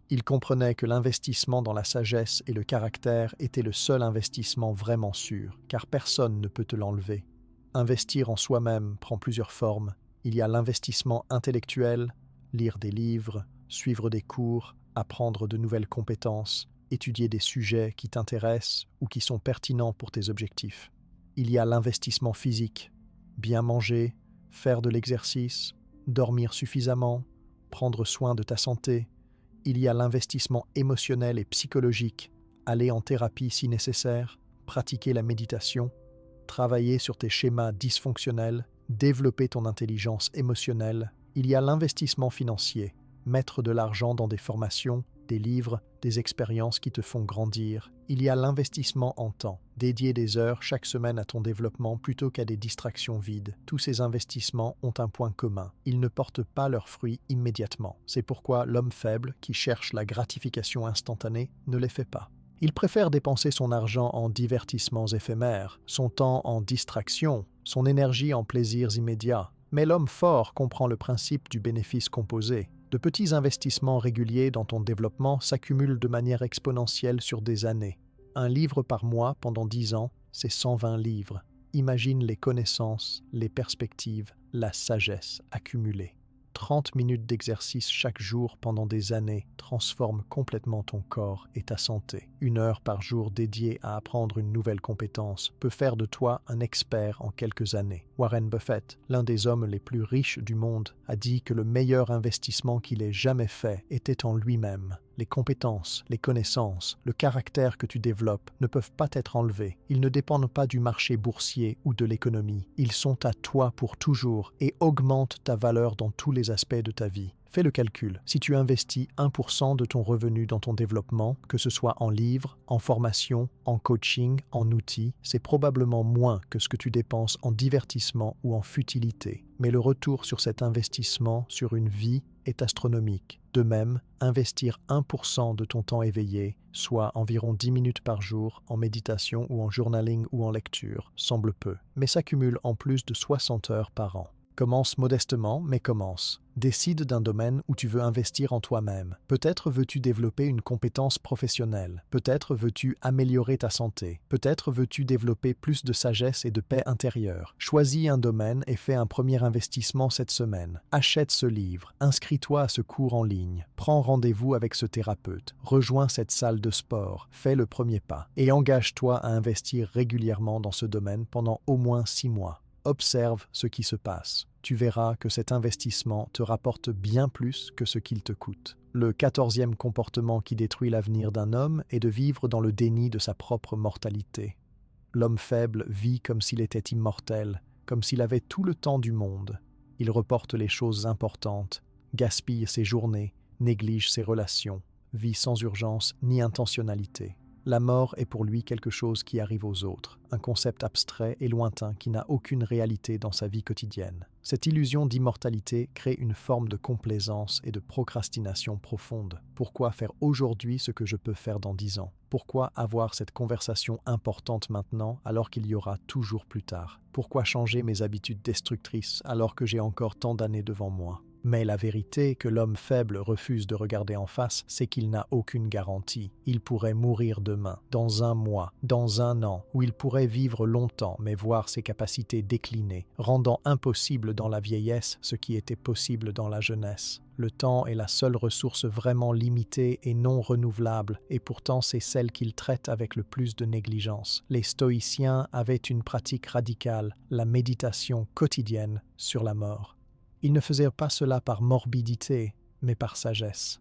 Il comprenait que l'investissement dans la sagesse et le caractère était le seul investissement vraiment sûr, car personne ne peut te l'enlever. Investir en soi-même prend plusieurs formes. Il y a l'investissement intellectuel, lire des livres, suivre des cours, apprendre de nouvelles compétences, étudier des sujets qui t'intéressent ou qui sont pertinents pour tes objectifs. Il y a l'investissement physique, bien manger, faire de l'exercice, dormir suffisamment, prendre soin de ta santé. Il y a l'investissement émotionnel et psychologique, aller en thérapie si nécessaire, pratiquer la méditation, travailler sur tes schémas dysfonctionnels, développer ton intelligence émotionnelle. Il y a l'investissement financier, mettre de l'argent dans des formations, des livres, des expériences qui te font grandir. Il y a l'investissement en temps, dédier des heures chaque semaine à ton développement plutôt qu'à des distractions vides. Tous ces investissements ont un point commun, ils ne portent pas leurs fruits immédiatement. C'est pourquoi l'homme faible, qui cherche la gratification instantanée, ne les fait pas. Il préfère dépenser son argent en divertissements éphémères, son temps en distraction, son énergie en plaisirs immédiats. Mais l'homme fort comprend le principe du bénéfice composé. De petits investissements réguliers dans ton développement s'accumulent de manière exponentielle sur des années. Un livre par mois pendant 10 ans, c'est 120 livres. Imagine les connaissances, les perspectives, la sagesse accumulée. 30 minutes d'exercice chaque jour pendant des années transforment complètement ton corps et ta santé. 1 heure par jour dédiée à apprendre une nouvelle compétence peut faire de toi un expert en quelques années. Warren Buffett, l'un des hommes les plus riches du monde, a dit que le meilleur investissement qu'il ait jamais fait était en lui-même. Les compétences, les connaissances, le caractère que tu développes ne peuvent pas être enlevés. Ils ne dépendent pas du marché boursier ou de l'économie. Ils sont à toi pour toujours et augmentent ta valeur dans tous les aspects de ta vie. Fais le calcul. Si tu investis 1% de ton revenu dans ton développement, que ce soit en livres, en formation, en coaching, en outils, c'est probablement moins que ce que tu dépenses en divertissement ou en futilité. Mais le retour sur cet investissement sur une vie est astronomique. De même, investir 1% de ton temps éveillé, soit environ 10 minutes par jour, en méditation ou en journaling ou en lecture, semble peu, mais s'accumule en plus de 60 heures par an. Commence modestement, mais commence. Décide d'un domaine où tu veux investir en toi-même. Peut-être veux-tu développer une compétence professionnelle. Peut-être veux-tu améliorer ta santé. Peut-être veux-tu développer plus de sagesse et de paix intérieure. Choisis un domaine et fais un premier investissement cette semaine. Achète ce livre. Inscris-toi à ce cours en ligne. Prends rendez-vous avec ce thérapeute. Rejoins cette salle de sport. Fais le premier pas. Et engage-toi à investir régulièrement dans ce domaine pendant au moins 6 mois. Observe ce qui se passe. Tu verras que cet investissement te rapporte bien plus que ce qu'il te coûte. Le 14e comportement qui détruit l'avenir d'un homme est de vivre dans le déni de sa propre mortalité. L'homme faible vit comme s'il était immortel, comme s'il avait tout le temps du monde. Il reporte les choses importantes, gaspille ses journées, néglige ses relations, vit sans urgence ni intentionnalité. La mort est pour lui quelque chose qui arrive aux autres, un concept abstrait et lointain qui n'a aucune réalité dans sa vie quotidienne. Cette illusion d'immortalité crée une forme de complaisance et de procrastination profonde. Pourquoi faire aujourd'hui ce que je peux faire dans 10 ans? Pourquoi avoir cette conversation importante maintenant alors qu'il y aura toujours plus tard? Pourquoi changer mes habitudes destructrices alors que j'ai encore tant d'années devant moi? Mais la vérité que l'homme faible refuse de regarder en face, c'est qu'il n'a aucune garantie. Il pourrait mourir demain, dans 1 mois, dans 1 an, ou il pourrait vivre longtemps mais voir ses capacités décliner, rendant impossible dans la vieillesse ce qui était possible dans la jeunesse. Le temps est la seule ressource vraiment limitée et non renouvelable, et pourtant c'est celle qu'il traite avec le plus de négligence. Les stoïciens avaient une pratique radicale, la méditation quotidienne sur la mort. Il ne faisait pas cela par morbidité, mais par sagesse.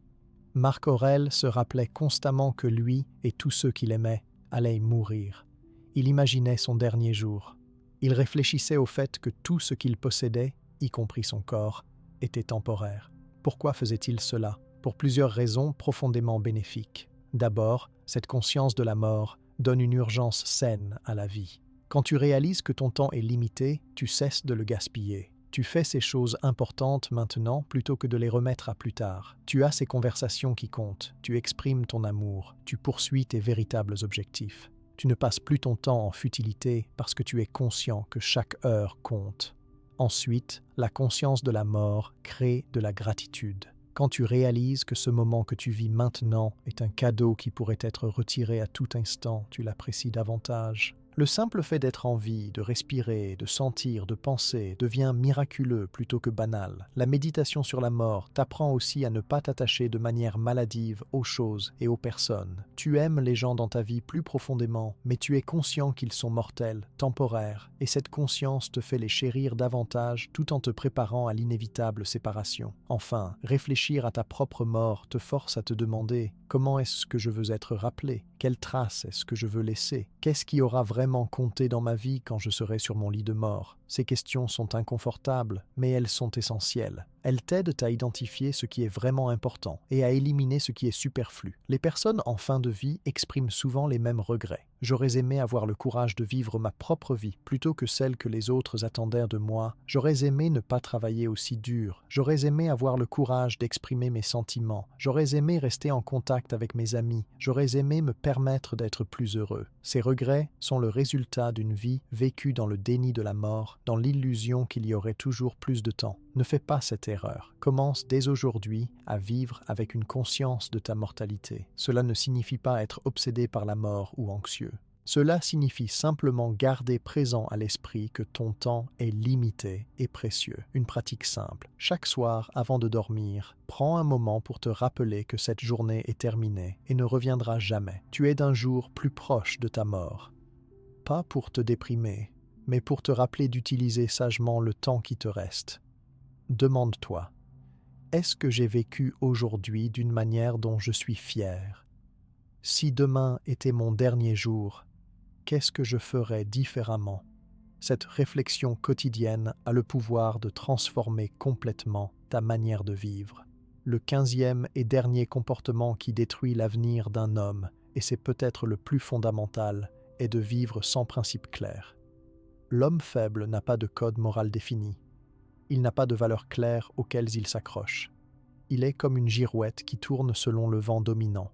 Marc Aurèle se rappelait constamment que lui et tous ceux qu'il aimait allaient mourir. Il imaginait son dernier jour. Il réfléchissait au fait que tout ce qu'il possédait, y compris son corps, était temporaire. Pourquoi faisait-il cela? Pour plusieurs raisons profondément bénéfiques. D'abord, cette conscience de la mort donne une urgence saine à la vie. Quand tu réalises que ton temps est limité, tu cesses de le gaspiller. Tu fais ces choses importantes maintenant plutôt que de les remettre à plus tard. Tu as ces conversations qui comptent, tu exprimes ton amour, tu poursuis tes véritables objectifs. Tu ne passes plus ton temps en futilité parce que tu es conscient que chaque heure compte. Ensuite, la conscience de la mort crée de la gratitude. Quand tu réalises que ce moment que tu vis maintenant est un cadeau qui pourrait être retiré à tout instant, tu l'apprécies davantage. Le simple fait d'être en vie, de respirer, de sentir, de penser, devient miraculeux plutôt que banal. La méditation sur la mort t'apprend aussi à ne pas t'attacher de manière maladive aux choses et aux personnes. Tu aimes les gens dans ta vie plus profondément, mais tu es conscient qu'ils sont mortels, temporaires, et cette conscience te fait les chérir davantage tout en te préparant à l'inévitable séparation. Enfin, réfléchir à ta propre mort te force à te demander « Comment est-ce que je veux être rappelé? Quelle trace est-ce que je veux laisser? Qu'est-ce qui aura vraiment compté dans ma vie quand je serai sur mon lit de mort ?» Ces questions sont inconfortables, mais elles sont essentielles. Elles t'aident à identifier ce qui est vraiment important et à éliminer ce qui est superflu. Les personnes en fin de vie expriment souvent les mêmes regrets. J'aurais aimé avoir le courage de vivre ma propre vie plutôt que celle que les autres attendaient de moi. J'aurais aimé ne pas travailler aussi dur. J'aurais aimé avoir le courage d'exprimer mes sentiments. J'aurais aimé rester en contact avec mes amis. J'aurais aimé me permettre d'être plus heureux. Ces regrets sont le résultat d'une vie vécue dans le déni de la mort, dans l'illusion qu'il y aurait toujours plus de temps. Ne fais pas cette erreur. Commence dès aujourd'hui à vivre avec une conscience de ta mortalité. Cela ne signifie pas être obsédé par la mort ou anxieux. Cela signifie simplement garder présent à l'esprit que ton temps est limité et précieux. Une pratique simple. Chaque soir, avant de dormir, prends un moment pour te rappeler que cette journée est terminée et ne reviendra jamais. Tu es d'un jour plus proche de ta mort. Pas pour te déprimer, mais pour te rappeler d'utiliser sagement le temps qui te reste. Demande-toi, est-ce que j'ai vécu aujourd'hui d'une manière dont je suis fier? Si demain était mon dernier jour, qu'est-ce que je ferais différemment? Cette réflexion quotidienne a le pouvoir de transformer complètement ta manière de vivre. Le 15e et dernier comportement qui détruit l'avenir d'un homme, et c'est peut-être le plus fondamental, est de vivre sans principe clair. L'homme faible n'a pas de code moral défini. Il n'a pas de valeurs claires auxquelles il s'accroche. Il est comme une girouette qui tourne selon le vent dominant.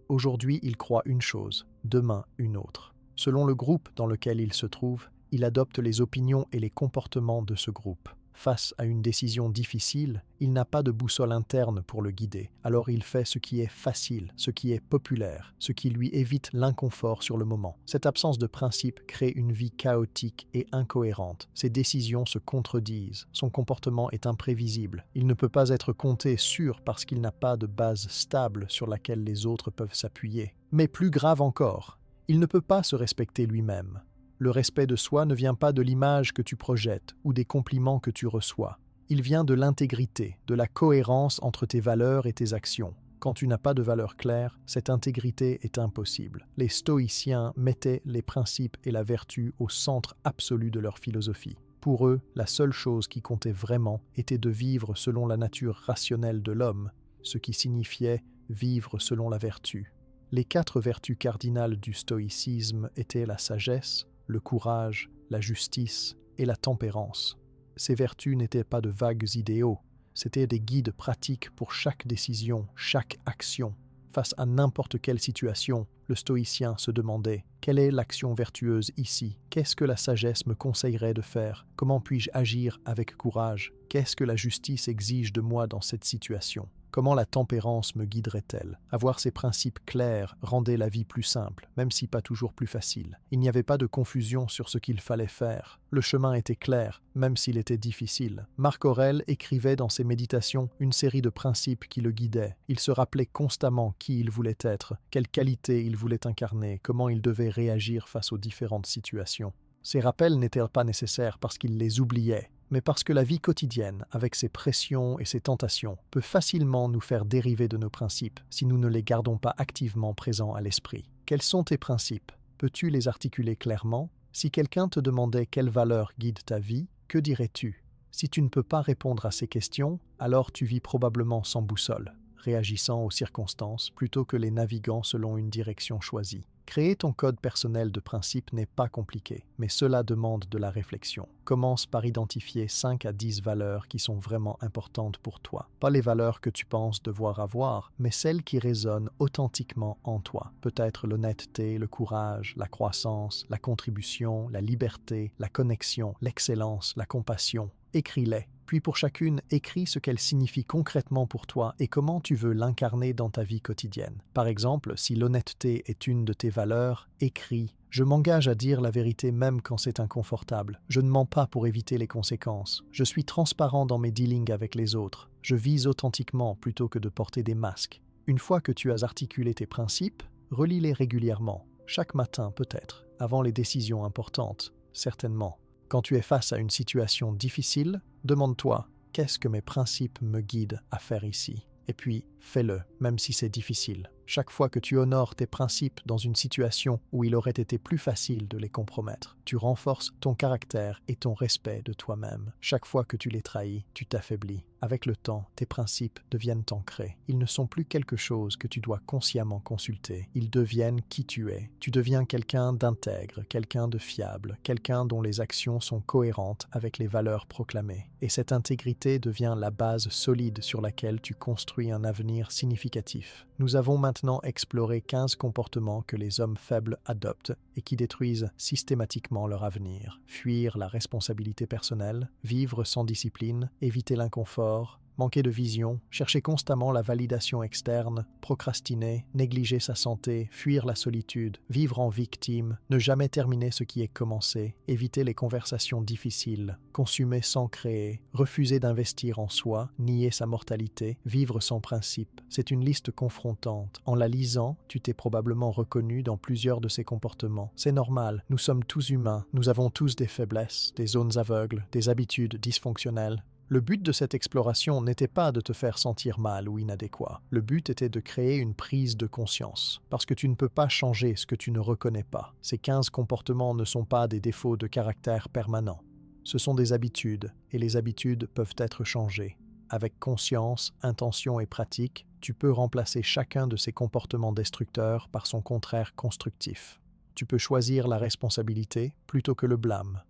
Aujourd'hui, il croit une chose, demain une autre. Selon le groupe dans lequel il se trouve, il adopte les opinions et les comportements de ce groupe. Face à une décision difficile, il n'a pas de boussole interne pour le guider. Alors il fait ce qui est facile, ce qui est populaire, ce qui lui évite l'inconfort sur le moment. Cette absence de principe crée une vie chaotique et incohérente. Ses décisions se contredisent. Son comportement est imprévisible. Il ne peut pas être compté sûr parce qu'il n'a pas de base stable sur laquelle les autres peuvent s'appuyer. Mais plus grave encore, il ne peut pas se respecter lui-même. Le respect de soi ne vient pas de l'image que tu projettes ou des compliments que tu reçois. Il vient de l'intégrité, de la cohérence entre tes valeurs et tes actions. Quand tu n'as pas de valeurs claires, cette intégrité est impossible. Les stoïciens mettaient les principes et la vertu au centre absolu de leur philosophie. Pour eux, la seule chose qui comptait vraiment était de vivre selon la nature rationnelle de l'homme, ce qui signifiait vivre selon la vertu. Les 4 vertus cardinales du stoïcisme étaient la sagesse, le courage, la justice et la tempérance. Ces vertus n'étaient pas de vagues idéaux, c'étaient des guides pratiques pour chaque décision, chaque action. Face à n'importe quelle situation, le stoïcien se demandait « Quelle est l'action vertueuse ici? Qu'est-ce que la sagesse me conseillerait de faire? Comment puis-je agir avec courage? Qu'est-ce que la justice exige de moi dans cette situation ? Comment la tempérance me guiderait-elle? » Avoir ces principes clairs rendait la vie plus simple, même si pas toujours plus facile. Il n'y avait pas de confusion sur ce qu'il fallait faire. Le chemin était clair, même s'il était difficile. Marc Aurèle écrivait dans ses méditations une série de principes qui le guidaient. Il se rappelait constamment qui il voulait être, quelles qualités il voulait incarner, comment il devait réagir face aux différentes situations. Ces rappels n'étaient pas nécessaires parce qu'il les oubliait, mais parce que la vie quotidienne, avec ses pressions et ses tentations, peut facilement nous faire dériver de nos principes si nous ne les gardons pas activement présents à l'esprit. Quels sont tes principes? Peux-tu les articuler clairement? Si quelqu'un te demandait quelles valeurs guident ta vie, que dirais-tu? Si tu ne peux pas répondre à ces questions, alors tu vis probablement sans boussole, réagissant aux circonstances plutôt que les naviguant selon une direction choisie. Créer ton code personnel de principes n'est pas compliqué, mais cela demande de la réflexion. Commence par identifier 5 à 10 valeurs qui sont vraiment importantes pour toi. Pas les valeurs que tu penses devoir avoir, mais celles qui résonnent authentiquement en toi. Peut-être l'honnêteté, le courage, la croissance, la contribution, la liberté, la connexion, l'excellence, la compassion. Écris-les. Puis pour chacune, écris ce qu'elle signifie concrètement pour toi et comment tu veux l'incarner dans ta vie quotidienne. Par exemple, si l'honnêteté est une de tes valeurs, écris « Je m'engage à dire la vérité même quand c'est inconfortable. Je ne mens pas pour éviter les conséquences. Je suis transparent dans mes dealings avec les autres. Je vise authentiquement plutôt que de porter des masques. » Une fois que tu as articulé tes principes, relis-les régulièrement, chaque matin peut-être, avant les décisions importantes, certainement. Quand tu es face à une situation difficile, demande-toi « Qu'est-ce que mes principes me guident à faire ici ?» Et puis, fais-le, même si c'est difficile. Chaque fois que tu honores tes principes dans une situation où il aurait été plus facile de les compromettre, tu renforces ton caractère et ton respect de toi-même. Chaque fois que tu les trahis, tu t'affaiblis. Avec le temps, tes principes deviennent ancrés. Ils ne sont plus quelque chose que tu dois consciemment consulter. Ils deviennent qui tu es. Tu deviens quelqu'un d'intègre, quelqu'un de fiable, quelqu'un dont les actions sont cohérentes avec les valeurs proclamées. Et cette intégrité devient la base solide sur laquelle tu construis un avenir significatif. Nous avons maintenant exploré 15 comportements que les hommes faibles adoptent et qui détruisent systématiquement leur avenir. Fuir la responsabilité personnelle, vivre sans discipline, éviter l'inconfort, manquer de vision, chercher constamment la validation externe, procrastiner, négliger sa santé, fuir la solitude, vivre en victime, ne jamais terminer ce qui est commencé, éviter les conversations difficiles, consommer sans créer, refuser d'investir en soi, nier sa mortalité, vivre sans principe. C'est une liste confrontante. En la lisant, tu t'es probablement reconnu dans plusieurs de ces comportements. C'est normal, nous sommes tous humains, nous avons tous des faiblesses, des zones aveugles, des habitudes dysfonctionnelles. Le but de cette exploration n'était pas de te faire sentir mal ou inadéquat. Le but était de créer une prise de conscience. Parce que tu ne peux pas changer ce que tu ne reconnais pas. Ces 15 comportements ne sont pas des défauts de caractère permanents. Ce sont des habitudes, et les habitudes peuvent être changées. Avec conscience, intention et pratique, tu peux remplacer chacun de ces comportements destructeurs par son contraire constructif. Tu peux choisir la responsabilité plutôt que le blâme,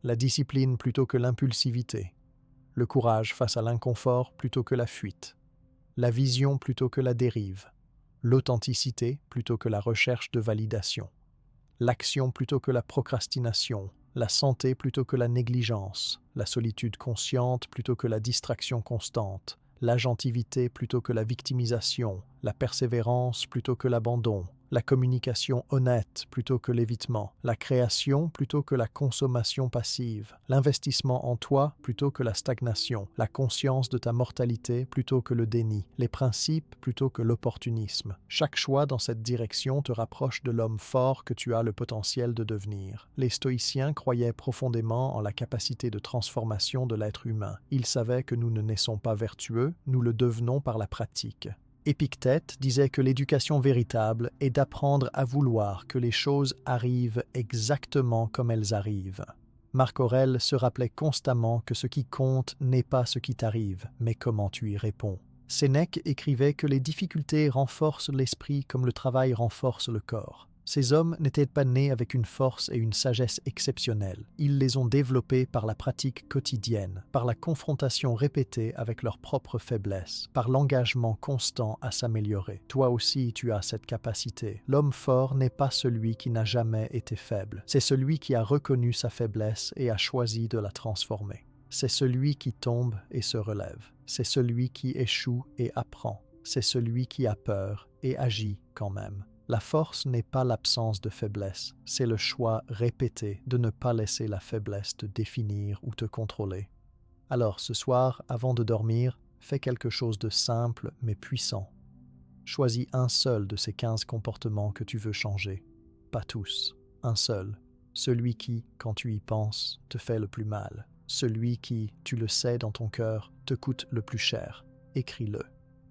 la discipline plutôt que l'impulsivité, le courage face à l'inconfort plutôt que la fuite, la vision plutôt que la dérive, l'authenticité plutôt que la recherche de validation, l'action plutôt que la procrastination, la santé plutôt que la négligence, la solitude consciente plutôt que la distraction constante, l'agentivité plutôt que la victimisation, la persévérance plutôt que l'abandon, la communication honnête plutôt que l'évitement, la création plutôt que la consommation passive, l'investissement en toi plutôt que la stagnation, la conscience de ta mortalité plutôt que le déni, les principes plutôt que l'opportunisme. Chaque choix dans cette direction te rapproche de l'homme fort que tu as le potentiel de devenir. Les stoïciens croyaient profondément en la capacité de transformation de l'être humain. Ils savaient que nous ne naissons pas vertueux, nous le devenons par la pratique. Épictète disait que l'éducation véritable est d'apprendre à vouloir que les choses arrivent exactement comme elles arrivent. Marc Aurèle se rappelait constamment que ce qui compte n'est pas ce qui t'arrive, mais comment tu y réponds. Sénèque écrivait que les difficultés renforcent l'esprit comme le travail renforce le corps. Ces hommes n'étaient pas nés avec une force et une sagesse exceptionnelles. Ils les ont développées par la pratique quotidienne, par la confrontation répétée avec leurs propres faiblesses, par l'engagement constant à s'améliorer. Toi aussi, tu as cette capacité. L'homme fort n'est pas celui qui n'a jamais été faible. C'est celui qui a reconnu sa faiblesse et a choisi de la transformer. C'est celui qui tombe et se relève. C'est celui qui échoue et apprend. C'est celui qui a peur et agit quand même. La force n'est pas l'absence de faiblesse, c'est le choix répété de ne pas laisser la faiblesse te définir ou te contrôler. Alors ce soir, avant de dormir, fais quelque chose de simple mais puissant. Choisis un seul de ces 15 comportements que tu veux changer. Pas tous, un seul. Celui qui, quand tu y penses, te fait le plus mal. celui qui, tu le sais dans ton cœur, te coûte le plus cher. Écris-le.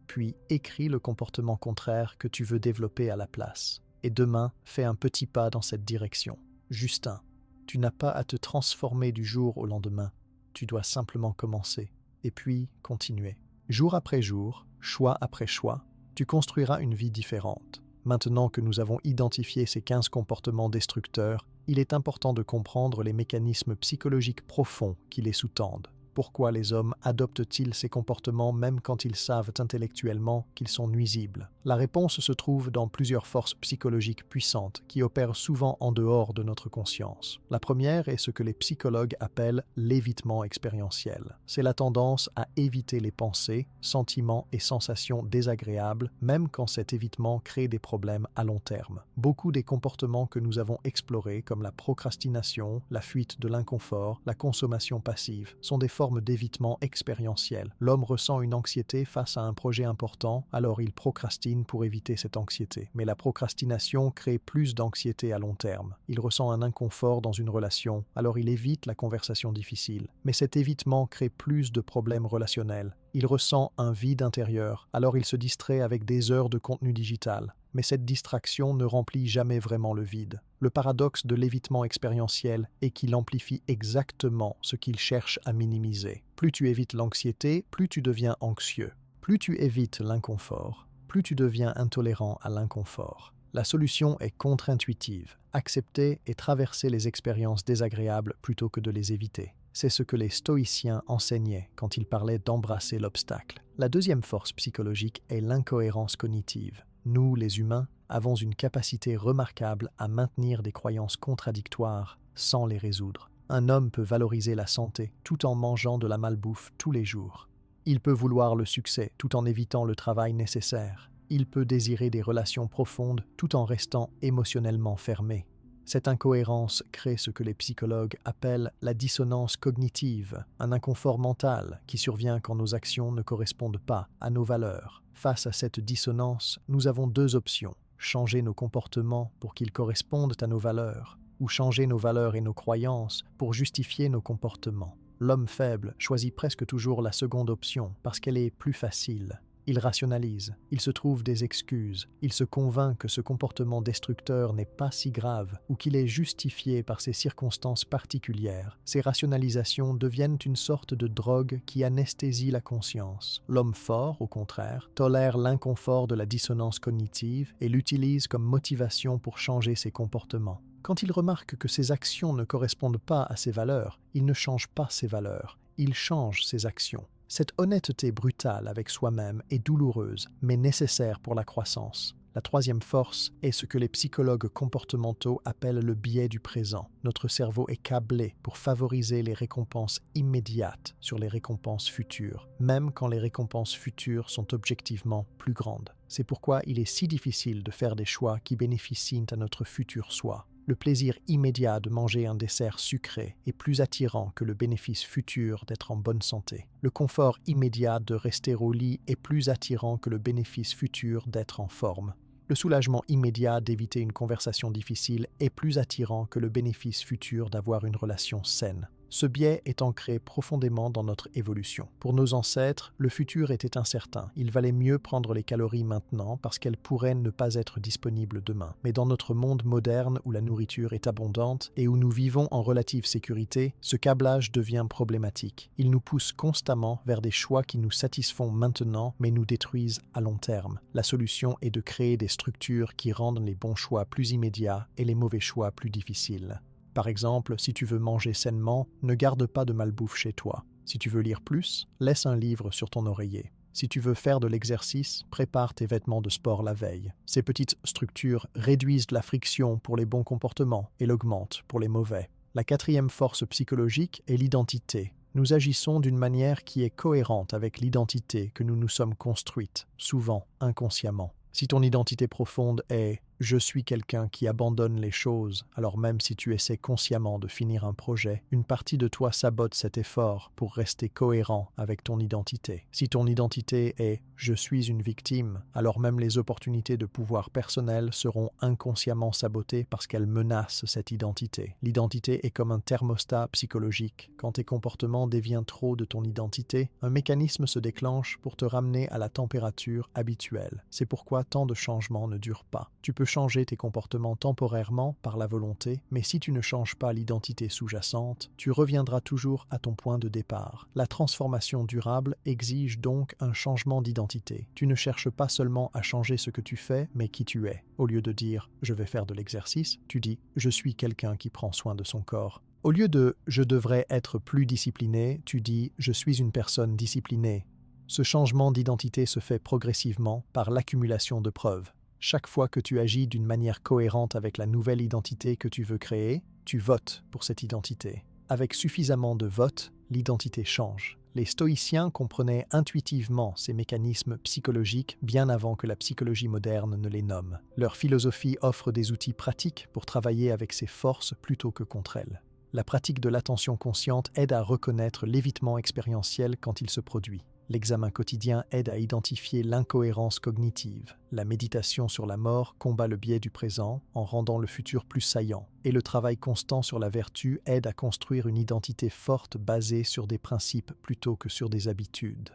Puis écris le comportement contraire que tu veux développer à la place. Et demain, fais un petit pas dans cette direction. Justin, tu n'as pas à te transformer du jour au lendemain. Tu dois simplement commencer. Et puis, continuer. Jour après jour, choix après choix, tu construiras une vie différente. Maintenant que nous avons identifié ces 15 comportements destructeurs, il est important de comprendre les mécanismes psychologiques profonds qui les sous-tendent. Pourquoi les hommes adoptent-ils ces comportements même quand ils savent intellectuellement qu'ils sont nuisibles? La réponse se trouve dans plusieurs forces psychologiques puissantes qui opèrent souvent en dehors de notre conscience. La première est ce que les psychologues appellent l'évitement expérientiel. C'est la tendance à éviter les pensées, sentiments et sensations désagréables, même quand cet évitement crée des problèmes à long terme. Beaucoup des comportements que nous avons explorés, comme la procrastination, la fuite de l'inconfort, la consommation passive, sont des forme d'évitement expérientiel. L'homme ressent une anxiété face à un projet important, alors il procrastine pour éviter cette anxiété. Mais la procrastination crée plus d'anxiété à long terme. Il ressent un inconfort dans une relation, alors il évite la conversation difficile. Mais cet évitement crée plus de problèmes relationnels. Il ressent un vide intérieur, alors il se distrait avec des heures de contenu digital. Mais cette distraction ne remplit jamais vraiment le vide. Le paradoxe de l'évitement expérientiel est qu'il amplifie exactement ce qu'il cherche à minimiser. Plus tu évites l'anxiété, plus tu deviens anxieux. Plus tu évites l'inconfort, plus tu deviens intolérant à l'inconfort. La solution est contre-intuitive. Accepter et traverser les expériences désagréables plutôt que de les éviter. C'est ce que les stoïciens enseignaient quand ils parlaient d'embrasser l'obstacle. La deuxième force psychologique est l'incohérence cognitive. Nous, les humains, avons une capacité remarquable à maintenir des croyances contradictoires sans les résoudre. Un homme peut valoriser la santé tout en mangeant de la malbouffe tous les jours. Il peut vouloir le succès tout en évitant le travail nécessaire. Il peut désirer des relations profondes tout en restant émotionnellement fermé. Cette incohérence crée ce que les psychologues appellent la dissonance cognitive, un inconfort mental qui survient quand nos actions ne correspondent pas à nos valeurs. Face à cette dissonance, nous avons deux options: changer nos comportements pour qu'ils correspondent à nos valeurs, ou changer nos valeurs et nos croyances pour justifier nos comportements. L'homme faible choisit presque toujours la seconde option parce qu'elle est plus facile. Il rationalise, il se trouve des excuses, il se convainc que ce comportement destructeur n'est pas si grave ou qu'il est justifié par ces circonstances particulières. Ces rationalisations deviennent une sorte de drogue qui anesthésie la conscience. L'homme fort, au contraire, tolère l'inconfort de la dissonance cognitive et l'utilise comme motivation pour changer ses comportements. Quand il remarque que ses actions ne correspondent pas à ses valeurs, il ne change pas ses valeurs, il change ses actions. Cette honnêteté brutale avec soi-même est douloureuse, mais nécessaire pour la croissance. La troisième force est ce que les psychologues comportementaux appellent le biais du présent. Notre cerveau est câblé pour favoriser les récompenses immédiates sur les récompenses futures, même quand les récompenses futures sont objectivement plus grandes. C'est pourquoi il est si difficile de faire des choix qui bénéficient à notre futur soi. Le plaisir immédiat de manger un dessert sucré est plus attirant que le bénéfice futur d'être en bonne santé. Le confort immédiat de rester au lit est plus attirant que le bénéfice futur d'être en forme. Le soulagement immédiat d'éviter une conversation difficile est plus attirant que le bénéfice futur d'avoir une relation saine. Ce biais est ancré profondément dans notre évolution. Pour nos ancêtres, le futur était incertain. Il valait mieux prendre les calories maintenant parce qu'elles pourraient ne pas être disponibles demain. Mais dans notre monde moderne où la nourriture est abondante et où nous vivons en relative sécurité, ce câblage devient problématique. Il nous pousse constamment vers des choix qui nous satisfont maintenant mais nous détruisent à long terme. La solution est de créer des structures qui rendent les bons choix plus immédiats et les mauvais choix plus difficiles. Par exemple, si tu veux manger sainement, ne garde pas de malbouffe chez toi. Si tu veux lire plus, laisse un livre sur ton oreiller. Si tu veux faire de l'exercice, prépare tes vêtements de sport la veille. Ces petites structures réduisent la friction pour les bons comportements et l'augmentent pour les mauvais. La quatrième force psychologique est l'identité. Nous agissons d'une manière qui est cohérente avec l'identité que nous nous sommes construites, souvent inconsciemment. Si ton identité profonde est « je suis quelqu'un qui abandonne les choses, alors même si tu essaies consciemment de finir un projet, une partie de toi sabote cet effort pour rester cohérent avec ton identité. Si ton identité est « je suis une victime », alors même les opportunités de pouvoir personnel seront inconsciemment sabotées parce qu'elles menacent cette identité. L'identité est comme un thermostat psychologique. Quand tes comportements déviennent trop de ton identité, un mécanisme se déclenche pour te ramener à la température habituelle. C'est pourquoi tant de changements ne durent pas. Tu peux changer tes comportements temporairement par la volonté, mais si tu ne changes pas l'identité sous-jacente, tu reviendras toujours à ton point de départ. La transformation durable exige donc un changement d'identité. Tu ne cherches pas seulement à changer ce que tu fais, mais qui tu es. Au lieu de dire « je vais faire de l'exercice », tu dis « je suis quelqu'un qui prend soin de son corps ». Au lieu de « je devrais être plus discipliné », tu dis « je suis une personne disciplinée ». Ce changement d'identité se fait progressivement par l'accumulation de preuves. Chaque fois que tu agis d'une manière cohérente avec la nouvelle identité que tu veux créer, tu votes pour cette identité. Avec suffisamment de votes, l'identité change. Les stoïciens comprenaient intuitivement ces mécanismes psychologiques bien avant que la psychologie moderne ne les nomme. Leur philosophie offre des outils pratiques pour travailler avec ces forces plutôt que contre elles. La pratique de l'attention consciente aide à reconnaître l'évitement expérientiel quand il se produit. L'examen quotidien aide à identifier l'incohérence cognitive. La méditation sur la mort combat le biais du présent en rendant le futur plus saillant. Et le travail constant sur la vertu aide à construire une identité forte basée sur des principes plutôt que sur des habitudes.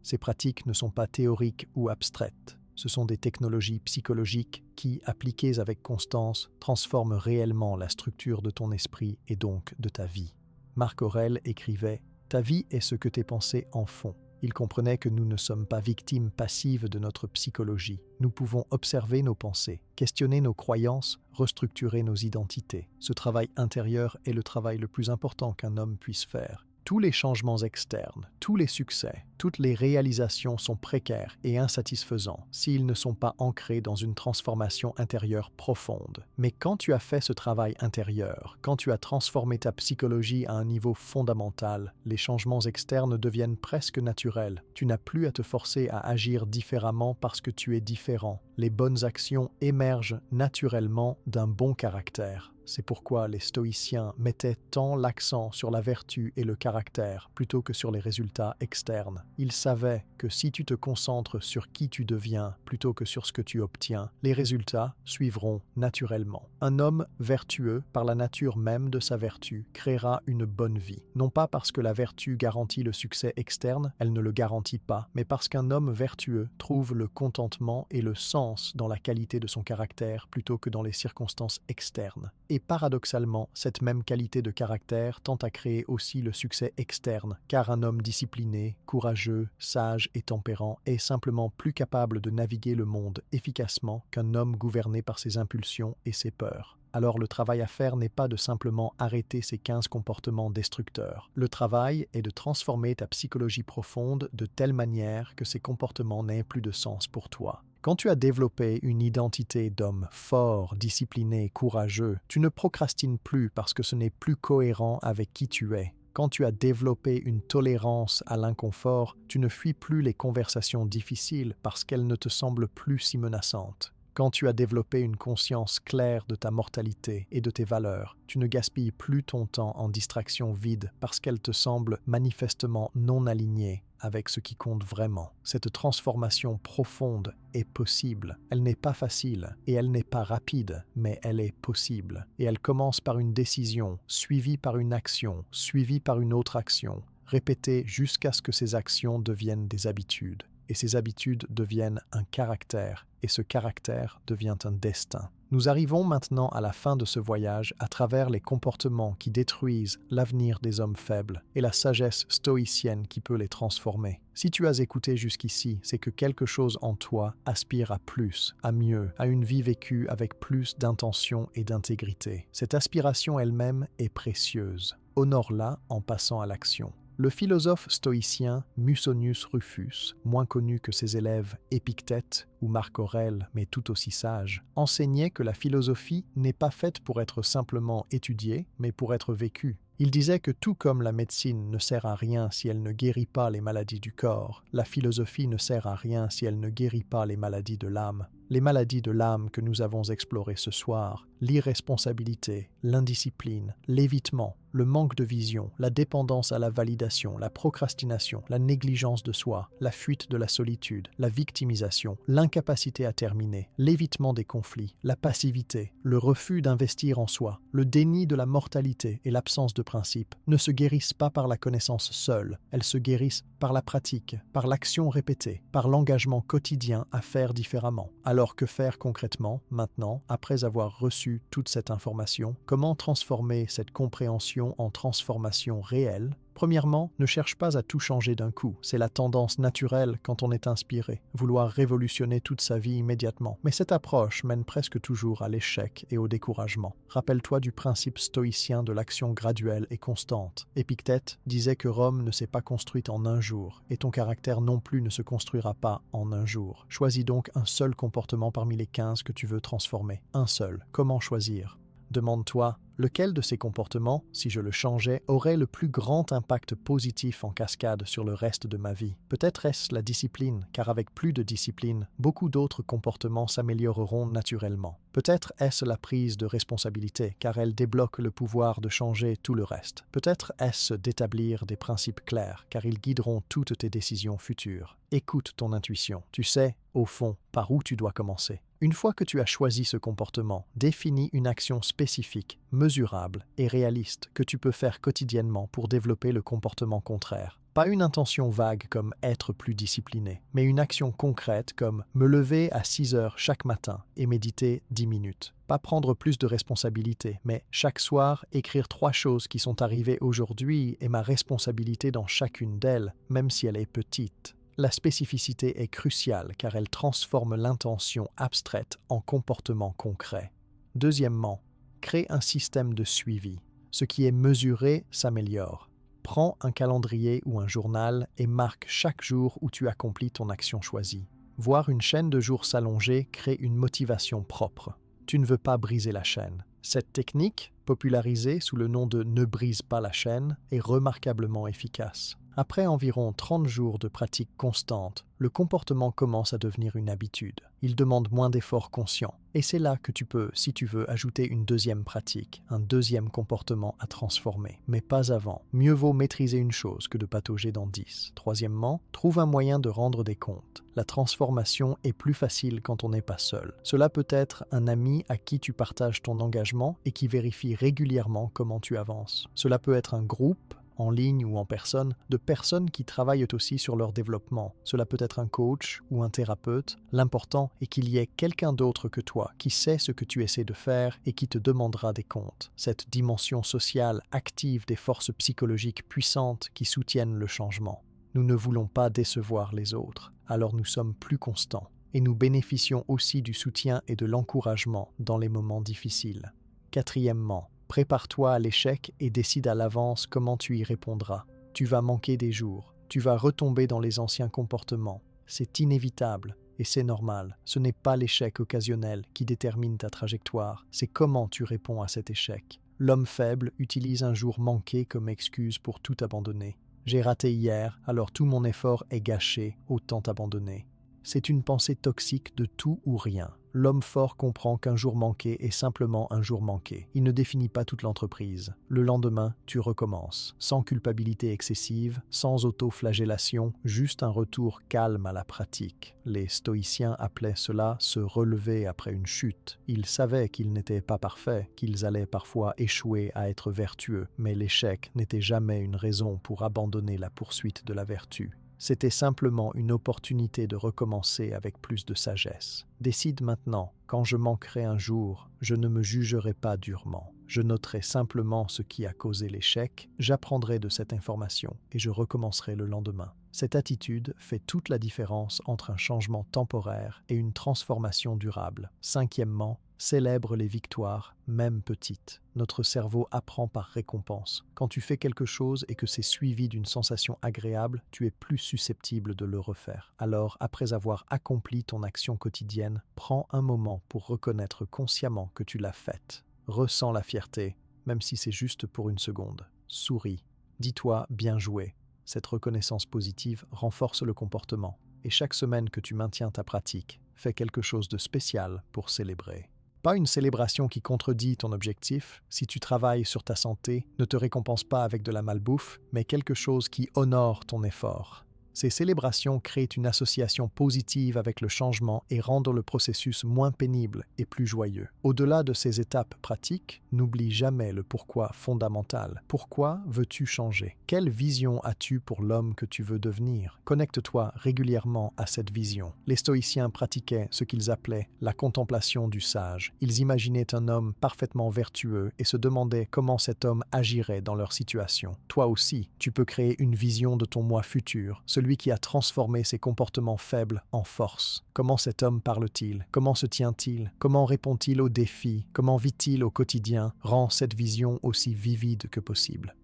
Ces pratiques ne sont pas théoriques ou abstraites. Ce sont des technologies psychologiques qui, appliquées avec constance, transforment réellement la structure de ton esprit et donc de ta vie. Marc Aurèle écrivait « Ta vie est ce que tes pensées en font ». Il comprenait que nous ne sommes pas victimes passives de notre psychologie. Nous pouvons observer nos pensées, questionner nos croyances, restructurer nos identités. Ce travail intérieur est le travail le plus important qu'un homme puisse faire. Tous les changements externes, tous les succès, toutes les réalisations sont précaires et insatisfaisants s'ils ne sont pas ancrés dans une transformation intérieure profonde. Mais quand tu as fait ce travail intérieur, quand tu as transformé ta psychologie à un niveau fondamental, les changements externes deviennent presque naturels. Tu n'as plus à te forcer à agir différemment parce que tu es différent. Les bonnes actions émergent naturellement d'un bon caractère. C'est pourquoi les stoïciens mettaient tant l'accent sur la vertu et le caractère plutôt que sur les résultats externes. Ils savaient que si tu te concentres sur qui tu deviens plutôt que sur ce que tu obtiens, les résultats suivront naturellement. Un homme vertueux, par la nature même de sa vertu, créera une bonne vie. Non pas parce que la vertu garantit le succès externe, elle ne le garantit pas, mais parce qu'un homme vertueux trouve le contentement et le sens dans la qualité de son caractère plutôt que dans les circonstances externes. Et paradoxalement, cette même qualité de caractère tend à créer aussi le succès externe, car un homme discipliné, courageux, sage et tempérant est simplement plus capable de naviguer le monde efficacement qu'un homme gouverné par ses impulsions et ses peurs. Alors le travail à faire n'est pas de simplement arrêter ces 15 comportements destructeurs. Le travail est de transformer ta psychologie profonde de telle manière que ces comportements n'aient plus de sens pour toi. Quand tu as développé une identité d'homme fort, discipliné, courageux, tu ne procrastines plus parce que ce n'est plus cohérent avec qui tu es. Quand tu as développé une tolérance à l'inconfort, tu ne fuis plus les conversations difficiles parce qu'elles ne te semblent plus si menaçantes. Quand tu as développé une conscience claire de ta mortalité et de tes valeurs, tu ne gaspilles plus ton temps en distractions vides parce qu'elles te semblent manifestement non alignées avec ce qui compte vraiment. Cette transformation profonde est possible. Elle n'est pas facile et elle n'est pas rapide, mais elle est possible. Et elle commence par une décision, suivie par une action, suivie par une autre action, répétée jusqu'à ce que ces actions deviennent des habitudes. Et ces habitudes deviennent un caractère, et ce caractère devient un destin. Nous arrivons maintenant à la fin de ce voyage à travers les comportements qui détruisent l'avenir des hommes faibles et la sagesse stoïcienne qui peut les transformer. Si tu as écouté jusqu'ici, c'est que quelque chose en toi aspire à plus, à mieux, à une vie vécue avec plus d'intention et d'intégrité. Cette aspiration elle-même est précieuse. Honore-la en passant à l'action. Le philosophe stoïcien Musonius Rufus, moins connu que ses élèves Épictète ou Marc Aurèle, mais tout aussi sage, enseignait que la philosophie n'est pas faite pour être simplement étudiée, mais pour être vécue. Il disait que tout comme la médecine ne sert à rien si elle ne guérit pas les maladies du corps, la philosophie ne sert à rien si elle ne guérit pas les maladies de l'âme. Les maladies de l'âme que nous avons explorées ce soir, l'irresponsabilité, l'indiscipline, l'évitement, le manque de vision, la dépendance à la validation, la procrastination, la négligence de soi, la fuite de la solitude, la victimisation, l'incapacité à terminer, l'évitement des conflits, la passivité, le refus d'investir en soi, le déni de la mortalité et l'absence de principe ne se guérissent pas par la connaissance seule, elles se guérissent par la pratique, par l'action répétée, par l'engagement quotidien à faire différemment. Alors que faire concrètement, maintenant, après avoir reçu toute cette information? Comment transformer cette compréhension en transformation réelle? Premièrement, ne cherche pas à tout changer d'un coup. C'est la tendance naturelle quand on est inspiré, vouloir révolutionner toute sa vie immédiatement. Mais cette approche mène presque toujours à l'échec et au découragement. Rappelle-toi du principe stoïcien de l'action graduelle et constante. Épictète disait que Rome ne s'est pas construite en un jour, et ton caractère non plus ne se construira pas en un jour. Choisis donc un seul comportement parmi les 15 que tu veux transformer. Un seul. Comment choisir? Demande-toi, lequel de ces comportements, si je le changeais, aurait le plus grand impact positif en cascade sur le reste de ma vie? Peut-être est-ce la discipline, car avec plus de discipline, beaucoup d'autres comportements s'amélioreront naturellement. Peut-être est-ce la prise de responsabilité, car elle débloque le pouvoir de changer tout le reste. Peut-être est-ce d'établir des principes clairs, car ils guideront toutes tes décisions futures. Écoute ton intuition. Tu sais, au fond, par où tu dois commencer. Une fois que tu as choisi ce comportement, définis une action spécifique, mesurable et réaliste que tu peux faire quotidiennement pour développer le comportement contraire. Pas une intention vague comme être plus discipliné, mais une action concrète comme me lever à 6 heures chaque matin et méditer 10 minutes. Pas prendre plus de responsabilités, mais chaque soir écrire 3 choses qui sont arrivées aujourd'hui et ma responsabilité dans chacune d'elles, même si elle est petite. La spécificité est cruciale car elle transforme l'intention abstraite en comportement concret. Deuxièmement, crée un système de suivi. Ce qui est mesuré s'améliore. Prends un calendrier ou un journal et marque chaque jour où tu accomplis ton action choisie. Voir une chaîne de jours s'allonger crée une motivation propre. Tu ne veux pas briser la chaîne. Cette technique, popularisée sous le nom de « ne brise pas la chaîne », est remarquablement efficace. Après environ 30 jours de pratique constante, le comportement commence à devenir une habitude. Il demande moins d'efforts conscients. Et c'est là que tu peux, si tu veux, ajouter une deuxième pratique, un deuxième comportement à transformer. Mais pas avant. Mieux vaut maîtriser une chose que de patauger dans 10. Troisièmement, trouve un moyen de rendre des comptes. La transformation est plus facile quand on n'est pas seul. Cela peut être un ami à qui tu partages ton engagement et qui vérifie régulièrement comment tu avances. Cela peut être un groupe, en ligne ou en personne, de personnes qui travaillent aussi sur leur développement. Cela peut être un coach ou un thérapeute. L'important est qu'il y ait quelqu'un d'autre que toi qui sait ce que tu essaies de faire et qui te demandera des comptes. Cette dimension sociale active des forces psychologiques puissantes qui soutiennent le changement. Nous ne voulons pas décevoir les autres, alors nous sommes plus constants. Et nous bénéficions aussi du soutien et de l'encouragement dans les moments difficiles. Quatrièmement, prépare-toi à l'échec et décide à l'avance comment tu y répondras. Tu vas manquer des jours, tu vas retomber dans les anciens comportements. C'est inévitable et c'est normal. Ce n'est pas l'échec occasionnel qui détermine ta trajectoire, c'est comment tu réponds à cet échec. L'homme faible utilise un jour manqué comme excuse pour tout abandonner. J'ai raté hier, alors tout mon effort est gâché, autant abandonner. C'est une pensée toxique de tout ou rien. L'homme fort comprend qu'un jour manqué est simplement un jour manqué. Il ne définit pas toute l'entreprise. Le lendemain, tu recommences, sans culpabilité excessive, sans auto-flagellation, juste un retour calme à la pratique. Les stoïciens appelaient cela se relever après une chute. Ils savaient qu'ils n'étaient pas parfaits, qu'ils allaient parfois échouer à être vertueux, mais l'échec n'était jamais une raison pour abandonner la poursuite de la vertu. C'était simplement une opportunité de recommencer avec plus de sagesse. Décide maintenant, quand je manquerai un jour, je ne me jugerai pas durement. Je noterai simplement ce qui a causé l'échec, j'apprendrai de cette information et je recommencerai le lendemain. Cette attitude fait toute la différence entre un changement temporaire et une transformation durable. Cinquièmement, célèbre les victoires, même petites. Notre cerveau apprend par récompense. Quand tu fais quelque chose et que c'est suivi d'une sensation agréable, tu es plus susceptible de le refaire. Alors, après avoir accompli ton action quotidienne, prends un moment pour reconnaître consciemment que tu l'as faite. Ressens la fierté, même si c'est juste pour une seconde. Souris. Dis-toi bien joué. Cette reconnaissance positive renforce le comportement. Et chaque semaine que tu maintiens ta pratique, fais quelque chose de spécial pour célébrer. Pas une célébration qui contredit ton objectif, si tu travailles sur ta santé, ne te récompense pas avec de la malbouffe, mais quelque chose qui honore ton effort. Ces célébrations créent une association positive avec le changement et rendent le processus moins pénible et plus joyeux. Au-delà de ces étapes pratiques, n'oublie jamais le pourquoi fondamental. Pourquoi veux-tu changer? Quelle vision as-tu pour l'homme que tu veux devenir? Connecte-toi régulièrement à cette vision. Les stoïciens pratiquaient ce qu'ils appelaient la contemplation du sage. Ils imaginaient un homme parfaitement vertueux et se demandaient comment cet homme agirait dans leur situation. Toi aussi, tu peux créer une vision de ton moi futur, celui qui a transformé ses comportements faibles en force. Comment cet homme parle-t-il? Comment se tient-il? Comment répond-il aux défis? Comment vit-il au quotidien? Rends cette vision aussi vivide que possible.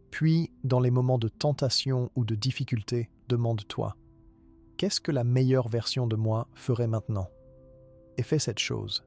Puis, dans les moments de tentation ou de difficulté, demande-toi: qu'est-ce que la meilleure version de moi ferait maintenant? Et fais cette chose.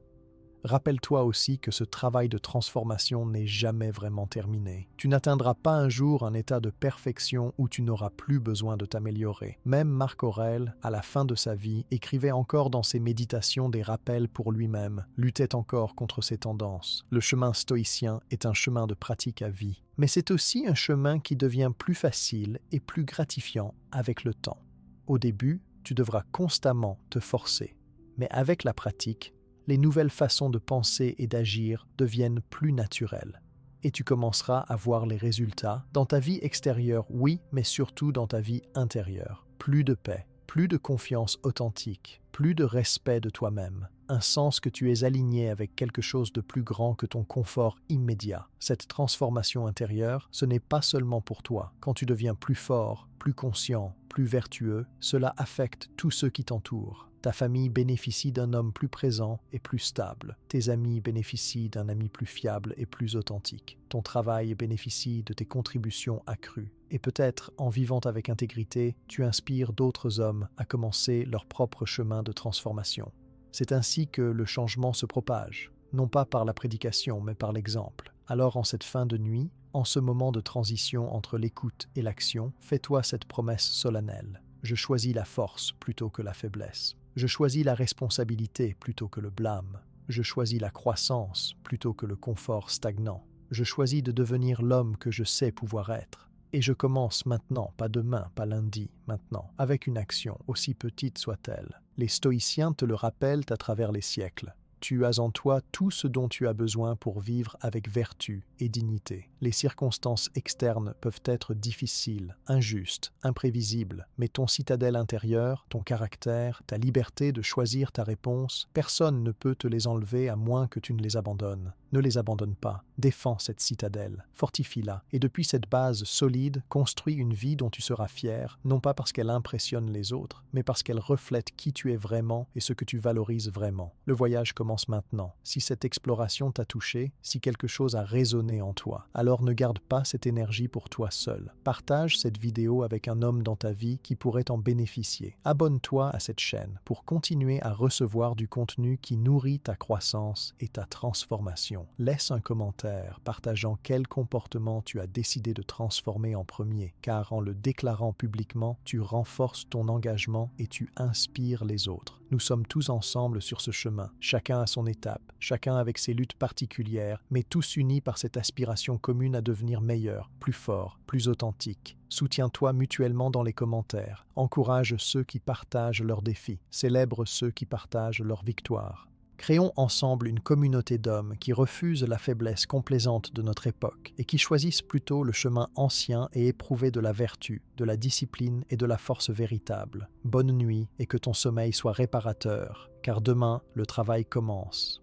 Rappelle-toi aussi que ce travail de transformation n'est jamais vraiment terminé. Tu n'atteindras pas un jour un état de perfection où tu n'auras plus besoin de t'améliorer. Même Marc Aurèle, à la fin de sa vie, écrivait encore dans ses méditations des rappels pour lui-même, luttait encore contre ses tendances. Le chemin stoïcien est un chemin de pratique à vie. Mais c'est aussi un chemin qui devient plus facile et plus gratifiant avec le temps. Au début, tu devras constamment te forcer. Mais avec la pratique, les nouvelles façons de penser et d'agir deviennent plus naturelles. Et tu commenceras à voir les résultats dans ta vie extérieure, oui, mais surtout dans ta vie intérieure. Plus de paix, plus de confiance authentique, plus de respect de toi-même, un sens que tu es aligné avec quelque chose de plus grand que ton confort immédiat. Cette transformation intérieure, ce n'est pas seulement pour toi. Quand tu deviens plus fort, plus conscient, plus vertueux, cela affecte tous ceux qui t'entourent. Ta famille bénéficie d'un homme plus présent et plus stable. Tes amis bénéficient d'un ami plus fiable et plus authentique. Ton travail bénéficie de tes contributions accrues. Et peut-être, en vivant avec intégrité, tu inspires d'autres hommes à commencer leur propre chemin de transformation. C'est ainsi que le changement se propage, non pas par la prédication, mais par l'exemple. Alors, en cette fin de nuit, en ce moment de transition entre l'écoute et l'action, fais-toi cette promesse solennelle. Je choisis la force plutôt que la faiblesse. Je choisis la responsabilité plutôt que le blâme. Je choisis la croissance plutôt que le confort stagnant. Je choisis de devenir l'homme que je sais pouvoir être. Et je commence maintenant, pas demain, pas lundi, maintenant, avec une action, aussi petite soit-elle. Les stoïciens te le rappellent à travers les siècles. Tu as en toi tout ce dont tu as besoin pour vivre avec vertu et dignité. Les circonstances externes peuvent être difficiles, injustes, imprévisibles, mais ton citadelle intérieure, ton caractère, ta liberté de choisir ta réponse, personne ne peut te les enlever à moins que tu ne les abandonnes. Ne les abandonne pas, défends cette citadelle, fortifie-la, et depuis cette base solide, construis une vie dont tu seras fier, non pas parce qu'elle impressionne les autres, mais parce qu'elle reflète qui tu es vraiment et ce que tu valorises vraiment. Le voyage commence maintenant. Si cette exploration t'a touché, si quelque chose a résonné en toi, alors ne garde pas cette énergie pour toi seul. Partage cette vidéo avec un homme dans ta vie qui pourrait en bénéficier. Abonne-toi à cette chaîne pour continuer à recevoir du contenu qui nourrit ta croissance et ta transformation. Laisse un commentaire partageant quel comportement tu as décidé de transformer en premier, car en le déclarant publiquement, tu renforces ton engagement et tu inspires les autres. Nous sommes tous ensemble sur ce chemin, chacun à son étape, chacun avec ses luttes particulières, mais tous unis par cette aspiration commune à devenir meilleur, plus fort, plus authentique. Soutiens-toi mutuellement dans les commentaires, encourage ceux qui partagent leurs défis, célèbre ceux qui partagent leurs victoires. Créons ensemble une communauté d'hommes qui refusent la faiblesse complaisante de notre époque et qui choisissent plutôt le chemin ancien et éprouvé de la vertu, de la discipline et de la force véritable. Bonne nuit et que ton sommeil soit réparateur, car demain, le travail commence.